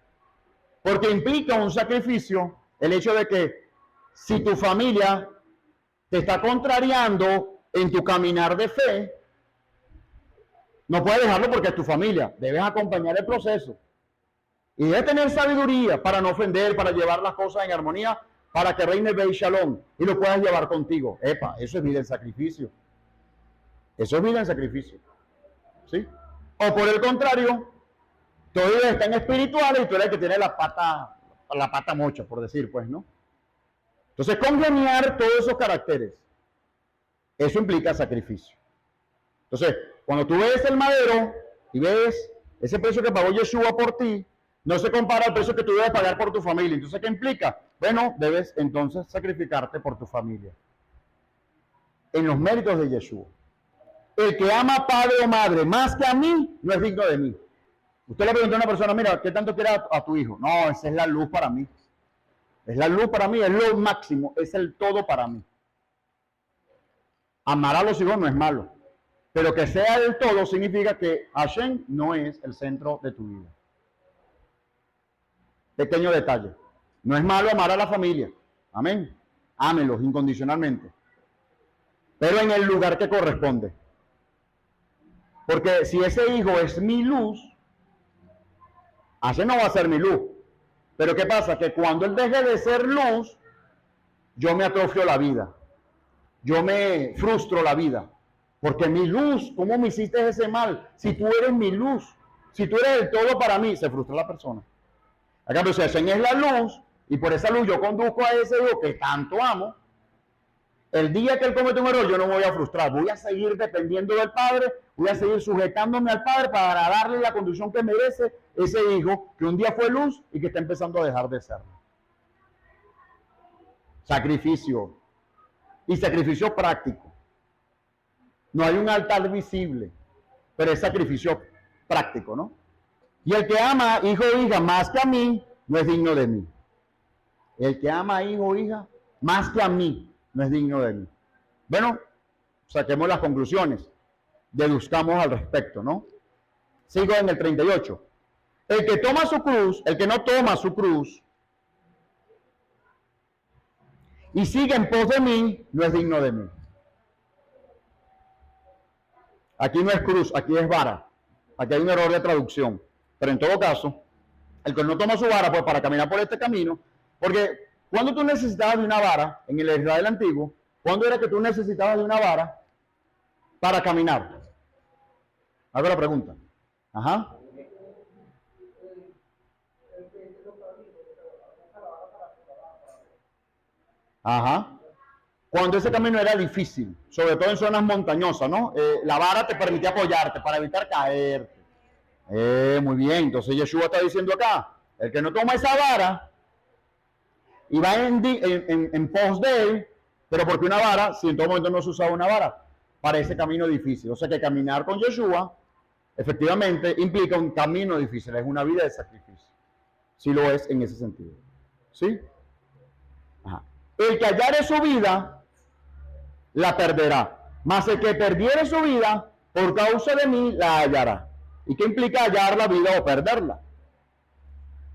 Porque implica un sacrificio el hecho de que si tu familia te está contrariando en tu caminar de fe, no puedes dejarlo porque es tu familia. Debes acompañar el proceso. Y debes tener sabiduría para no ofender, para llevar las cosas en armonía, para que reine el Beit Shalom y lo puedas llevar contigo. Epa, eso es vida en sacrificio. Eso es vida en sacrificio. ¿Sí? O por el contrario, todos ellos están espirituales y tú eres el que tiene la pata mocha, por decir, pues, ¿no? Entonces, congeniar todos esos caracteres, eso implica sacrificio. Entonces, cuando tú ves el madero y ves ese precio que pagó Yeshua por ti, no se compara al precio que tú debes pagar por tu familia. Entonces, ¿qué implica? Bueno, debes entonces sacrificarte por tu familia. En los méritos de Yeshua. El que ama a padre o madre más que a mí, no es digno de mí. Usted le pregunta a una persona, mira, ¿qué tanto quiere a tu hijo? No, esa es la luz para mí. Es la luz para mí, es lo máximo, es el todo para mí. Amar a los hijos no es malo. Pero que sea el todo significa que Hashem no es el centro de tu vida. Pequeño detalle. No es malo amar a la familia. Amén. Ámelos incondicionalmente. Pero en el lugar que corresponde. Porque si ese hijo es mi luz, Hashem no va a ser mi luz. Pero ¿qué pasa? Que cuando él deje de ser luz, yo me atrofio la vida. Yo me frustro la vida. Porque mi luz, ¿cómo me hiciste ese mal? Si tú eres mi luz, si tú eres el todo para mí, se frustra la persona. Acá, pero si Hashem es la luz, y por esa luz yo conduzco a ese hijo que tanto amo, el día que él comete un error, yo no me voy a frustrar. Voy a seguir dependiendo del Padre, voy a seguir sujetándome al Padre para darle la conducción que merece ese hijo que un día fue luz y que está empezando a dejar de serlo. Sacrificio. Y sacrificio práctico. No hay un altar visible, pero es sacrificio práctico, ¿no? Y el que ama hijo o hija más que a mí, no es digno de mí. El que ama hijo o hija más que a mí, no es digno de mí. Bueno, saquemos las conclusiones. Deduzcamos al respecto, ¿no? Sigo en el 38. El que toma su cruz, el que no toma su cruz, y sigue en pos de mí, no es digno de mí. Aquí no es cruz, aquí es vara. Aquí hay un error de traducción. Pero en todo caso, el que no toma su vara, pues para caminar por este camino, porque cuando tú necesitabas de una vara, en el Israel antiguo, ¿cuándo era que tú necesitabas de una vara para caminar? Hago la pregunta. Ajá. Ajá. Cuando ese camino era difícil, sobre todo en zonas montañosas, ¿no? La vara te permitía apoyarte para evitar caerte. Muy bien, entonces Yeshua está diciendo acá, el que no toma esa vara y va en pos de él, pero porque una vara, si en todo momento no se usaba una vara, para ese camino difícil. O sea que caminar con Yeshua, efectivamente, implica un camino difícil, es una vida de sacrificio. Sí lo es en ese sentido. ¿Sí? Ajá. El que hallare su vida, la perderá. Mas el que perdiere su vida, por causa de mí, la hallará. ¿Y qué implica hallar la vida o perderla?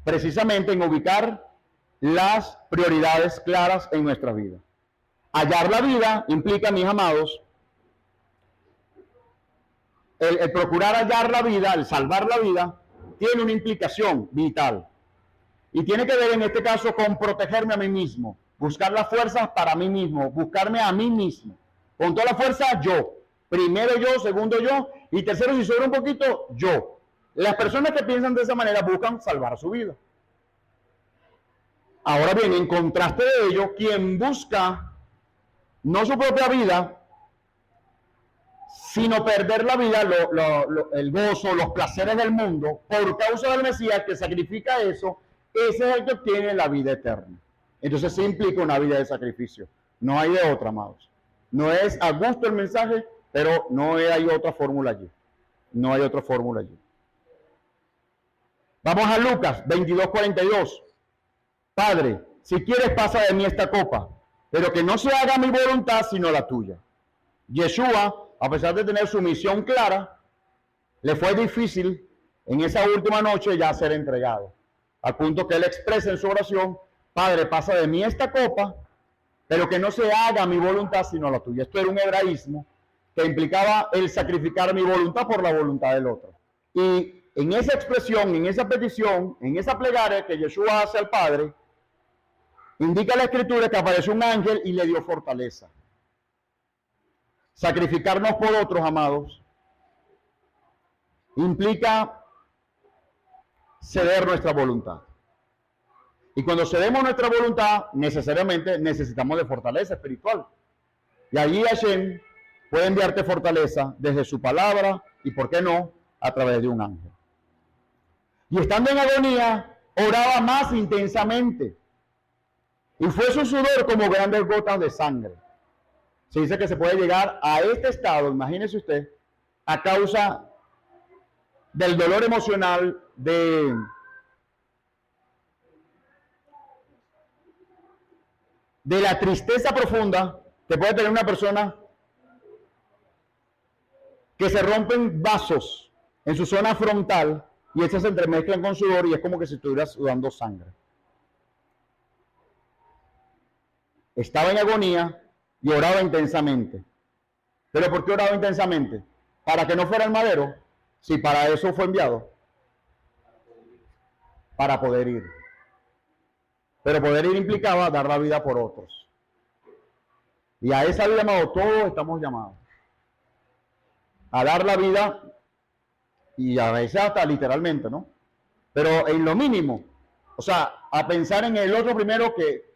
Precisamente en ubicar las prioridades claras en nuestra vida. Hallar la vida implica, mis amados, el procurar hallar la vida, el salvar la vida, tiene una implicación vital. Y tiene que ver en este caso con protegerme a mí mismo, buscar las fuerzas para mí mismo, buscarme a mí mismo. Con toda la fuerza, yo. Primero yo, segundo yo, y tercero, si sobra un poquito, yo. Las personas que piensan de esa manera buscan salvar su vida. Ahora bien, en contraste de ello, quien busca no su propia vida, sino perder la vida, el gozo, los placeres del mundo, por causa del Mesías que sacrifica eso, ese es el que obtiene la vida eterna. Entonces sí implica una vida de sacrificio. No hay de otra, amados. No es a gusto el mensaje, pero no hay otra fórmula allí. No hay otra fórmula allí. Vamos a Lucas 22:42. Padre, si quieres pasa de mí esta copa, pero que no se haga mi voluntad sino la tuya. Yeshua, a pesar de tener su misión clara, le fue difícil en esa última noche ya ser entregado. Al punto que él expresa en su oración, Padre, pasa de mí esta copa, pero que no se haga mi voluntad sino la tuya. Esto era un hebraísmo que implicaba el sacrificar mi voluntad por la voluntad del otro. Y en esa expresión, en esa petición, en esa plegaria que Yeshua hace al Padre, indica la Escritura que apareció un ángel y le dio fortaleza. Sacrificarnos por otros, amados, implica ceder nuestra voluntad. Y cuando cedemos nuestra voluntad, necesariamente necesitamos de fortaleza espiritual. Y allí Hashem puede enviarte fortaleza desde su palabra y, ¿por qué no?, a través de un ángel. Y estando en agonía, oraba más intensamente. Y fue su sudor como grandes gotas de sangre. Se dice que se puede llegar a este estado, imagínese usted, a causa del dolor emocional, de la tristeza profunda que puede tener una persona, que se rompen vasos en su zona frontal y estos se entremezclan con sudor y es como que si estuviera sudando sangre. Estaba en agonía y oraba intensamente. ¿Pero por qué oraba intensamente? ¿Para que no fuera el madero? Si para eso fue enviado. Para poder ir. Pero poder ir implicaba dar la vida por otros. Y a esa vida, amado, todos estamos llamados. A dar la vida, y a veces hasta literalmente, ¿no? Pero en lo mínimo. O sea, a pensar en el otro primero que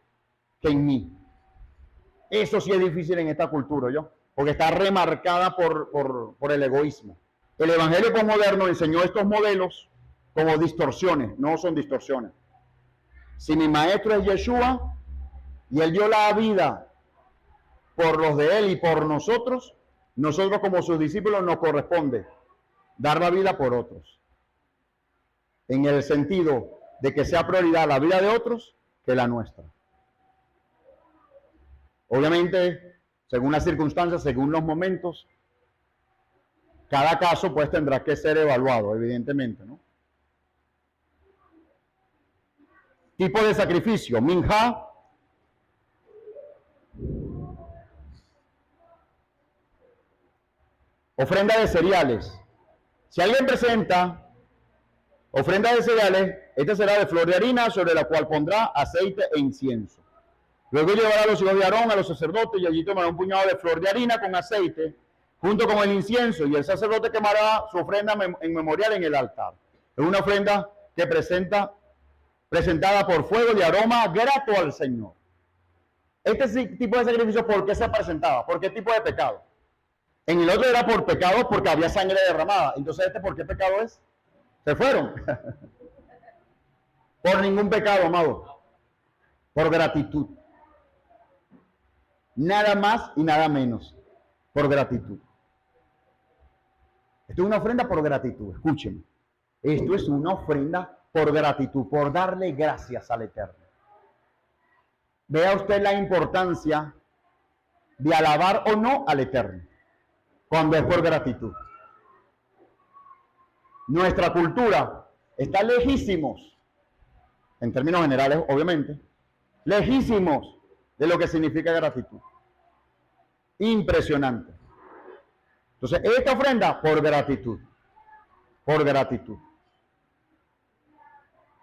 en mí. Eso sí es difícil en esta cultura, ¿yo? Porque está remarcada por el egoísmo. El evangelio posmoderno enseñó estos modelos como distorsiones, no son distorsiones. Si mi maestro es Yeshua y él dio la vida por los de él y por nosotros, nosotros como sus discípulos nos corresponde dar la vida por otros. En el sentido de que sea prioridad la vida de otros que la nuestra. Obviamente, según las circunstancias, según los momentos, cada caso pues tendrá que ser evaluado, evidentemente, ¿no? Tipo de sacrificio, minjá, ofrenda de cereales. Si alguien presenta ofrenda de cereales, esta será de flor de harina sobre la cual pondrá aceite e incienso. Luego llevará a los hijos de Aarón, a los sacerdotes, y allí tomará un puñado de flor de harina con aceite, junto con el incienso, y el sacerdote quemará su ofrenda en memorial en el altar. Es una ofrenda que presentada por fuego de aroma grato al Señor. Este tipo de sacrificio, ¿por qué se presentaba? ¿Por qué tipo de pecado? En el otro era por pecado porque había sangre derramada. Entonces, ¿por qué pecado es? Se fueron. Por ningún pecado, amado. Por gratitud. Nada más y nada menos. Por gratitud. Esto es una ofrenda por gratitud. Escúchenme. Esto es una ofrenda por gratitud, por darle gracias al Eterno. Vea usted la importancia de alabar o no al Eterno, cuando es por gratitud. Nuestra cultura está lejísimos, en términos generales, obviamente, lejísimos de lo que significa gratitud. Impresionante. Entonces, esta ofrenda por gratitud. Por gratitud.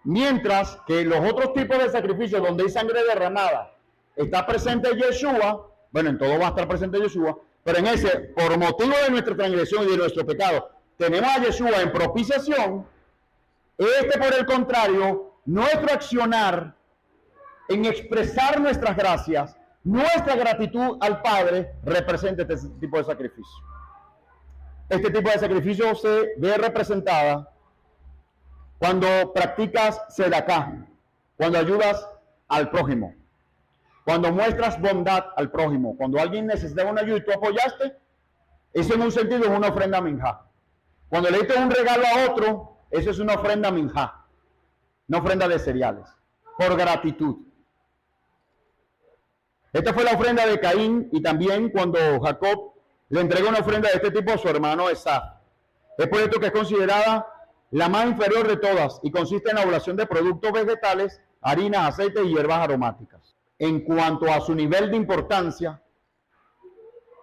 Mientras que los otros tipos de sacrificios donde hay sangre derramada está presente Yeshua, bueno, en todo va a estar presente Yeshua, pero en ese, por motivo de nuestra transgresión y de nuestro pecado, tenemos a Yeshua en propiciación. Este, por el contrario, nuestro accionar en expresar nuestras gracias, nuestra gratitud al Padre, representa este tipo de sacrificio. Este tipo de sacrificio se ve representada cuando practicas sedaká, cuando ayudas al prójimo, cuando muestras bondad al prójimo, cuando alguien necesitaba una ayuda y tú apoyaste, eso en un sentido es una ofrenda minjá. Cuando le diste un regalo a otro, eso es una ofrenda minjá, una ofrenda de cereales, por gratitud. Esta fue la ofrenda de Caín, y también cuando Jacob le entrega una ofrenda de este tipo a su hermano Esaf. Es por esto que es considerada la más inferior de todas y consiste en la oblación de productos vegetales, harinas, aceites y hierbas aromáticas. En cuanto a su nivel de importancia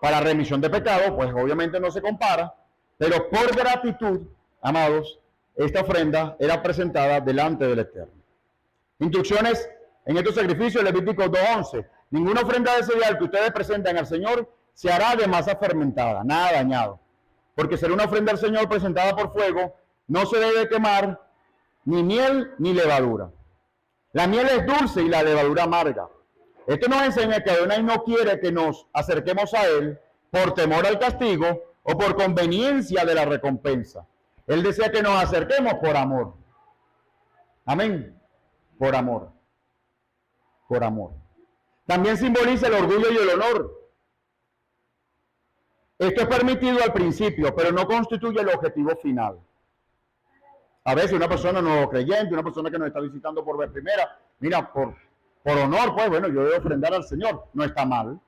para remisión de pecado, pues obviamente no se compara, pero por gratitud, amados, esta ofrenda era presentada delante del Eterno. Instrucciones en estos sacrificios, Levítico 2:11. Ninguna ofrenda de cereal que ustedes presenten al Señor se hará de masa fermentada, nada dañado. porque será una ofrenda al Señor presentada por fuego, no se debe quemar ni miel ni levadura. La miel es dulce y la levadura amarga. Esto nos enseña que Adonai no quiere que nos acerquemos a Él por temor al castigo o por conveniencia de la recompensa. Él desea que nos acerquemos por amor. Amén. Por amor. Por amor. También simboliza el orgullo y el honor. Esto es permitido al principio, pero no constituye el objetivo final. A veces una persona no creyente, una persona que nos está visitando por vez primera, mira, por honor, pues bueno, yo debo ofrendar al Señor. No está mal.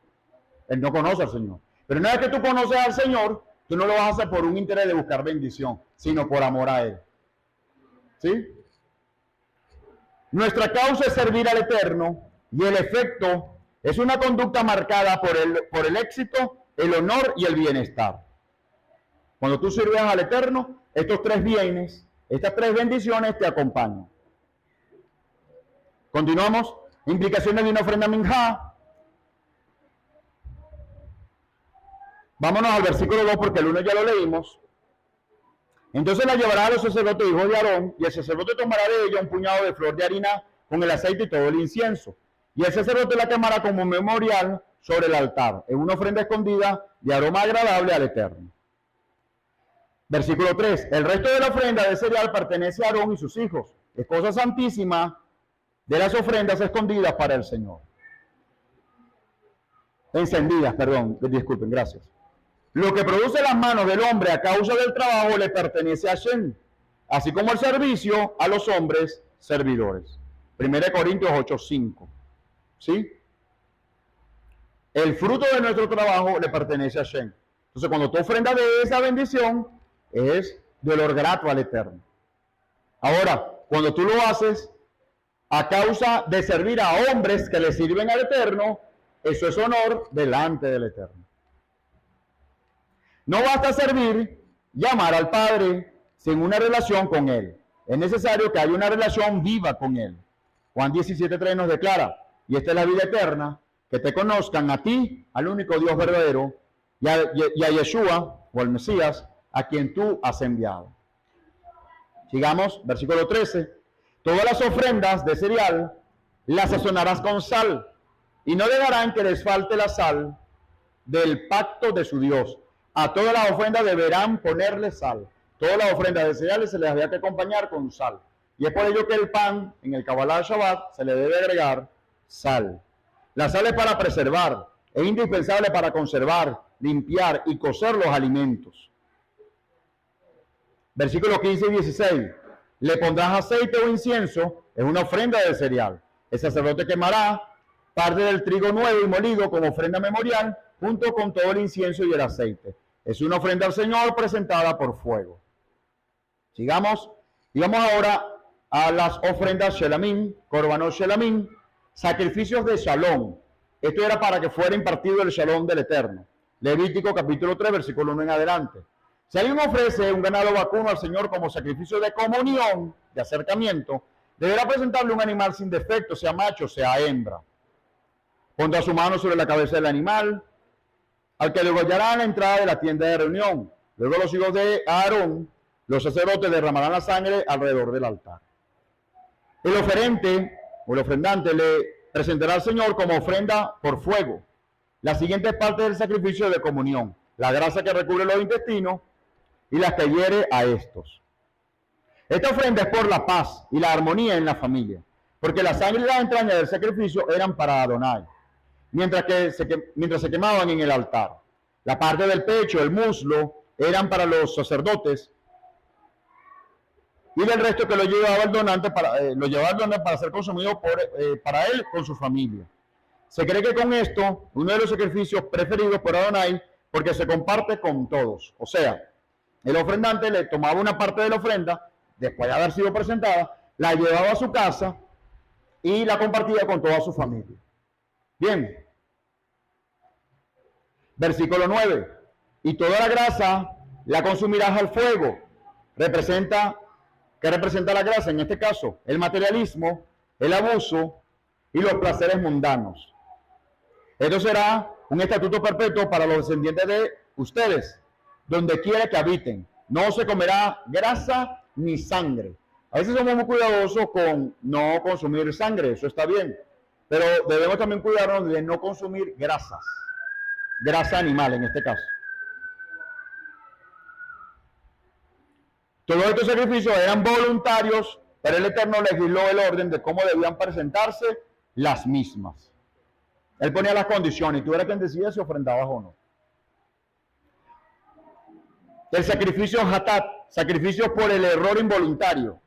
Él no conoce al Señor. Pero una vez que tú conoces al Señor, tú no lo vas a hacer por un interés de buscar bendición, sino por amor a Él. ¿Sí? Nuestra causa es servir al Eterno y el efecto es una conducta marcada por el éxito, el honor y el bienestar. Cuando tú sirves al Eterno, estos tres bienes, estas tres bendiciones te acompañan. Continuamos. Implicaciones de una ofrenda minjá. Vámonos al versículo 2 porque el 1 ya lo leímos. Entonces la llevará a los sacerdotes hijos de Aarón, y el sacerdote tomará de ella un puñado de flor de harina con el aceite y todo el incienso. Y el sacerdote la quemará como memorial sobre el altar, en una ofrenda escondida de aroma agradable al Eterno. Versículo 3. El resto de la ofrenda de cereal pertenece a Aarón y sus hijos. Es cosa santísima de las ofrendas escondidas para el Señor. Encendidas, perdón, disculpen, gracias. Lo que produce las manos del hombre a causa del trabajo le pertenece a Hashem, así como el servicio a los hombres servidores. 1 Corintios 8:5. ¿Sí? El fruto de nuestro trabajo le pertenece a Hashem. Entonces, cuando tú ofrendas de esa bendición, es de olor grato al Eterno. Ahora, cuando tú lo haces a causa de servir a hombres que le sirven al Eterno, eso es honor delante del Eterno. No basta servir, llamar al Padre sin una relación con Él. Es necesario que haya una relación viva con Él. Juan 17:3 nos declara, y esta es la vida eterna, que te conozcan a ti, al único Dios verdadero, y a Yeshua, o el Mesías, a quien tú has enviado. Sigamos, versículo 13. Todas las ofrendas de cereal las sazonarás con sal, y no dejarán que les falte la sal del pacto de su Dios. A todas las ofrendas deberán ponerle sal. Todas las ofrendas de cereales se les había que acompañar con sal. Y es por ello que el pan, en el Kabbalah Shabbat, se le debe agregar sal. La sal es para preservar, es indispensable para conservar, limpiar y cocer los alimentos. Versículos 15 y 16. Le pondrás aceite o incienso, es una ofrenda de cereal. El sacerdote quemará parte del trigo nuevo y molido como ofrenda memorial, junto con todo el incienso y el aceite. Es una ofrenda al Señor presentada por fuego. Sigamos. Y vamos ahora a las ofrendas Shelamim, Korbanot Shelamim, sacrificios de Shalom. Esto era para que fuera impartido el Shalom del Eterno. Levítico capítulo 3, versículo 1 en adelante. Si alguien ofrece un ganado vacuno al Señor como sacrificio de comunión, de acercamiento, deberá presentarle un animal sin defecto, sea macho, sea hembra. Pondrá su mano sobre la cabeza del animal, al que degollará a la entrada de la tienda de reunión. Luego los hijos de Aarón, los sacerdotes, derramarán la sangre alrededor del altar. El oferente o el ofrendante le presentará al Señor como ofrenda por fuego las siguientes partes del sacrificio de comunión: la grasa que recubre los intestinos y las que hiere a estos. Esta ofrenda es por la paz y la armonía en la familia, porque la sangre y las entrañas del sacrificio eran para Adonai, mientras se quemaban en el altar. La parte del pecho, el muslo, eran para los sacerdotes, y del resto que lo llevaba el donante para ser consumido para él con su familia. Se cree que con esto, uno de los sacrificios preferidos por Adonai, porque se comparte con todos. O sea, el ofrendante le tomaba una parte de la ofrenda, después de haber sido presentada, la llevaba a su casa y la compartía con toda su familia. Bien. Versículo 9. Y toda la grasa la consumirás al fuego. ¿Qué representa la grasa? En este caso, el materialismo, el abuso y los placeres mundanos. Esto será un estatuto perpetuo para los descendientes de ustedes, donde quiera que habiten. No se comerá grasa ni sangre. A veces somos muy cuidadosos con no consumir sangre, eso está bien. Pero debemos también cuidarnos de no consumir grasas. Grasa animal en este caso. Todos estos sacrificios eran voluntarios, pero el Eterno legisló el orden de cómo debían presentarse las mismas. Él ponía las condiciones y tú eras quien decía si ofrendabas o no. El sacrificio hatat, sacrificio por el error involuntario.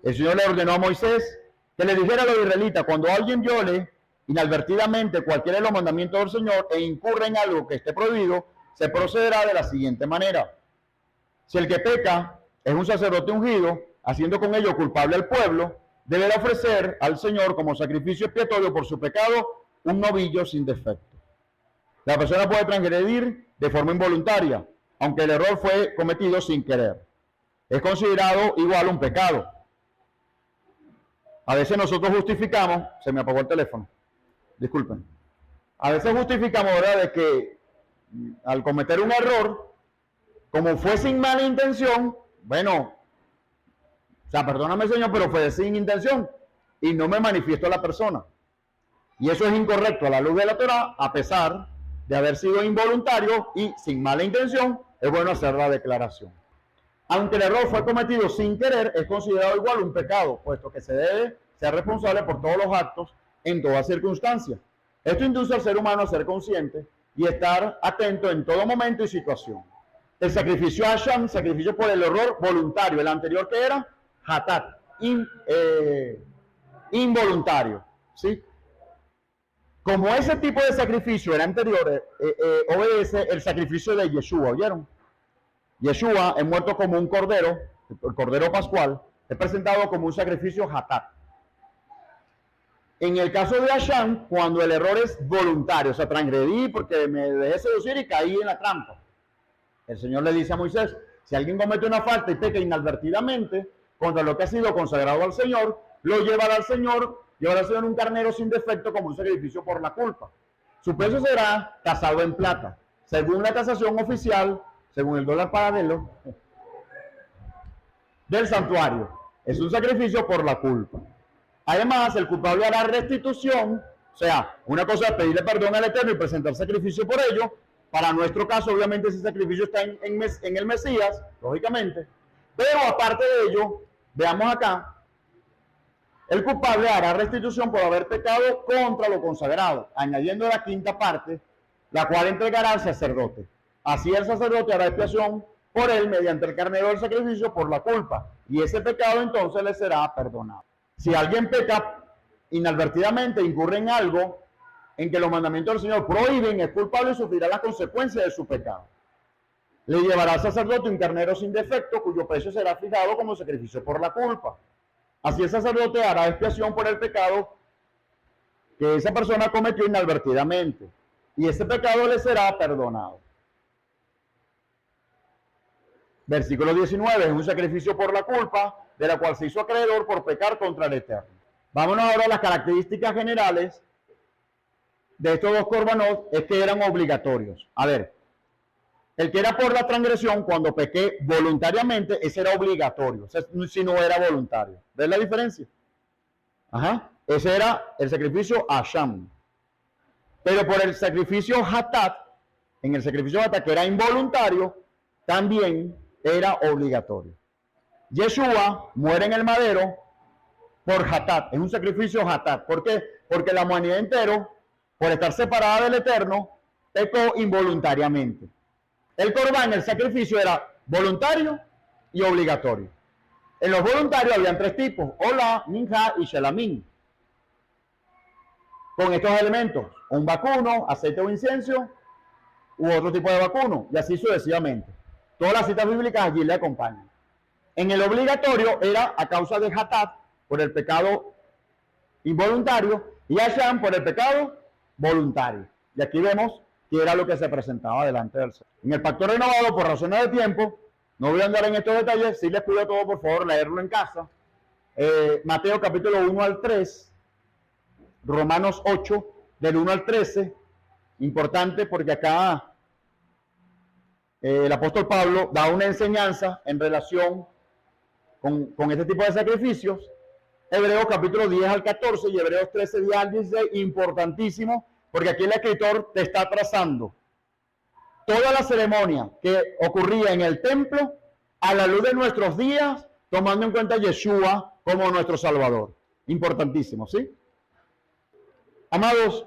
El Señor le ordenó a Moisés que le dijera a los israelitas, cuando alguien viole inadvertidamente cualquiera de los mandamientos del Señor e incurre en algo que esté prohibido, se procederá de la siguiente manera. Si el que peca es un sacerdote ungido, haciendo con ello culpable al pueblo, deberá ofrecer al Señor como sacrificio expiatorio por su pecado un novillo sin defecto. La persona puede transgredir de forma involuntaria, aunque el error fue cometido sin querer. Es considerado igual un pecado. A veces nosotros justificamos, se me apagó el teléfono, disculpen. A veces justificamos, ¿verdad?, de que al cometer un error, como fue sin mala intención, bueno, o sea, perdóname Señor, pero fue sin intención y no me manifiesto a la persona. Y eso es incorrecto a la luz de la Torá, a pesar de haber sido involuntario y sin mala intención, es bueno hacer la declaración. Aunque el error fue cometido sin querer, es considerado igual un pecado, puesto que se debe ser responsable por todos los actos en todas circunstancias. Esto induce al ser humano a ser consciente y estar atento en todo momento y situación. El sacrificio Hashem, sacrificio por el error voluntario. El anterior que era hatat, involuntario, ¿sí? Como ese tipo de sacrificio era anterior, obedece el sacrificio de Yeshua, ¿oyeron? Yeshua es muerto como un cordero, el cordero pascual, es presentado como un sacrificio hatat. En el caso de Hashem, cuando el error es voluntario, o sea, transgredí porque me dejé seducir y caí en la trampa. El Señor le dice a Moisés, si alguien comete una falta y peca inadvertidamente contra lo que ha sido consagrado al Señor, lo llevará al Señor un carnero sin defecto como un sacrificio por la culpa. Su peso será tasado en plata, según la tasación oficial, según el dólar paralelo del santuario. Es un sacrificio por la culpa. Además, el culpable hará restitución, o sea, una cosa es pedirle perdón al Eterno y presentar sacrificio por ello. Para nuestro caso, obviamente, ese sacrificio está en el Mesías, lógicamente. Pero aparte de ello, veamos acá, el culpable hará restitución por haber pecado contra lo consagrado, añadiendo la quinta parte, la cual entregará al sacerdote. Así el sacerdote hará expiación por él mediante el carnero del sacrificio por la culpa, y ese pecado entonces le será perdonado. Si alguien peca inadvertidamente, incurre en algo en que los mandamientos del Señor prohíben, es culpable y sufrirá las consecuencias de su pecado. Le llevará al sacerdote un carnero sin defecto, cuyo precio será fijado como sacrificio por la culpa. Así el sacerdote hará expiación por el pecado que esa persona cometió inadvertidamente, y ese pecado le será perdonado. Versículo 19, es un sacrificio por la culpa, de la cual se hizo acreedor por pecar contra el Eterno. Vámonos ahora a las características generales de estos dos corbanos, es que eran obligatorios. A ver, el que era por la transgresión, cuando pequé voluntariamente, ese era obligatorio, o sea, si no era voluntario. ¿Ves la diferencia? Ajá, ese era el sacrificio Hashem. Pero por el sacrificio Hatat, en el sacrificio Hatat, que era involuntario, también era obligatorio. Yeshua muere en el madero por Hatat, es un sacrificio Hatat. ¿Por qué? Porque la humanidad entera, por estar separada del Eterno, pecó involuntariamente. El corbán, el sacrificio, era voluntario y obligatorio. En los voluntarios habían tres tipos: Ola, Minja y Shelamín. Con estos elementos, un vacuno, aceite o incienso, u otro tipo de vacuno, y así sucesivamente. Todas las citas bíblicas allí le acompañan. En el obligatorio era a causa de Hatat, por el pecado involuntario, y Hashem por el pecado voluntario. Y aquí vemos que era lo que se presentaba delante del Señor. En el pacto renovado, por razones de tiempo, no voy a andar en estos detalles, si les pido todo, por favor, leerlo en casa. Mateo capítulo 1 al 3, Romanos 8, del 1 al 13, importante porque acá el apóstol Pablo da una enseñanza en relación con este tipo de sacrificios. Hebreos capítulo 10 al 14 y Hebreos 13, 10 al 16, importantísimo, porque aquí el escritor te está trazando toda la ceremonia que ocurría en el templo a la luz de nuestros días, tomando en cuenta a Yeshua como nuestro Salvador. Importantísimo, ¿sí? Amados,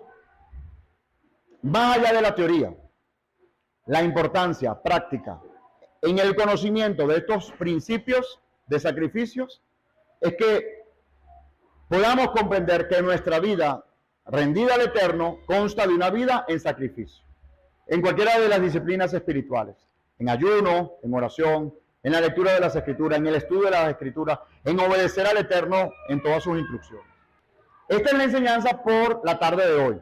más allá de la teoría, la importancia práctica en el conocimiento de estos principios de sacrificios es que podamos comprender que nuestra vida rendida al Eterno consta de una vida en sacrificio, en cualquiera de las disciplinas espirituales, en ayuno, en oración, en la lectura de las Escrituras, en el estudio de las Escrituras, en obedecer al Eterno en todas sus instrucciones. Esta es la enseñanza por la tarde de hoy.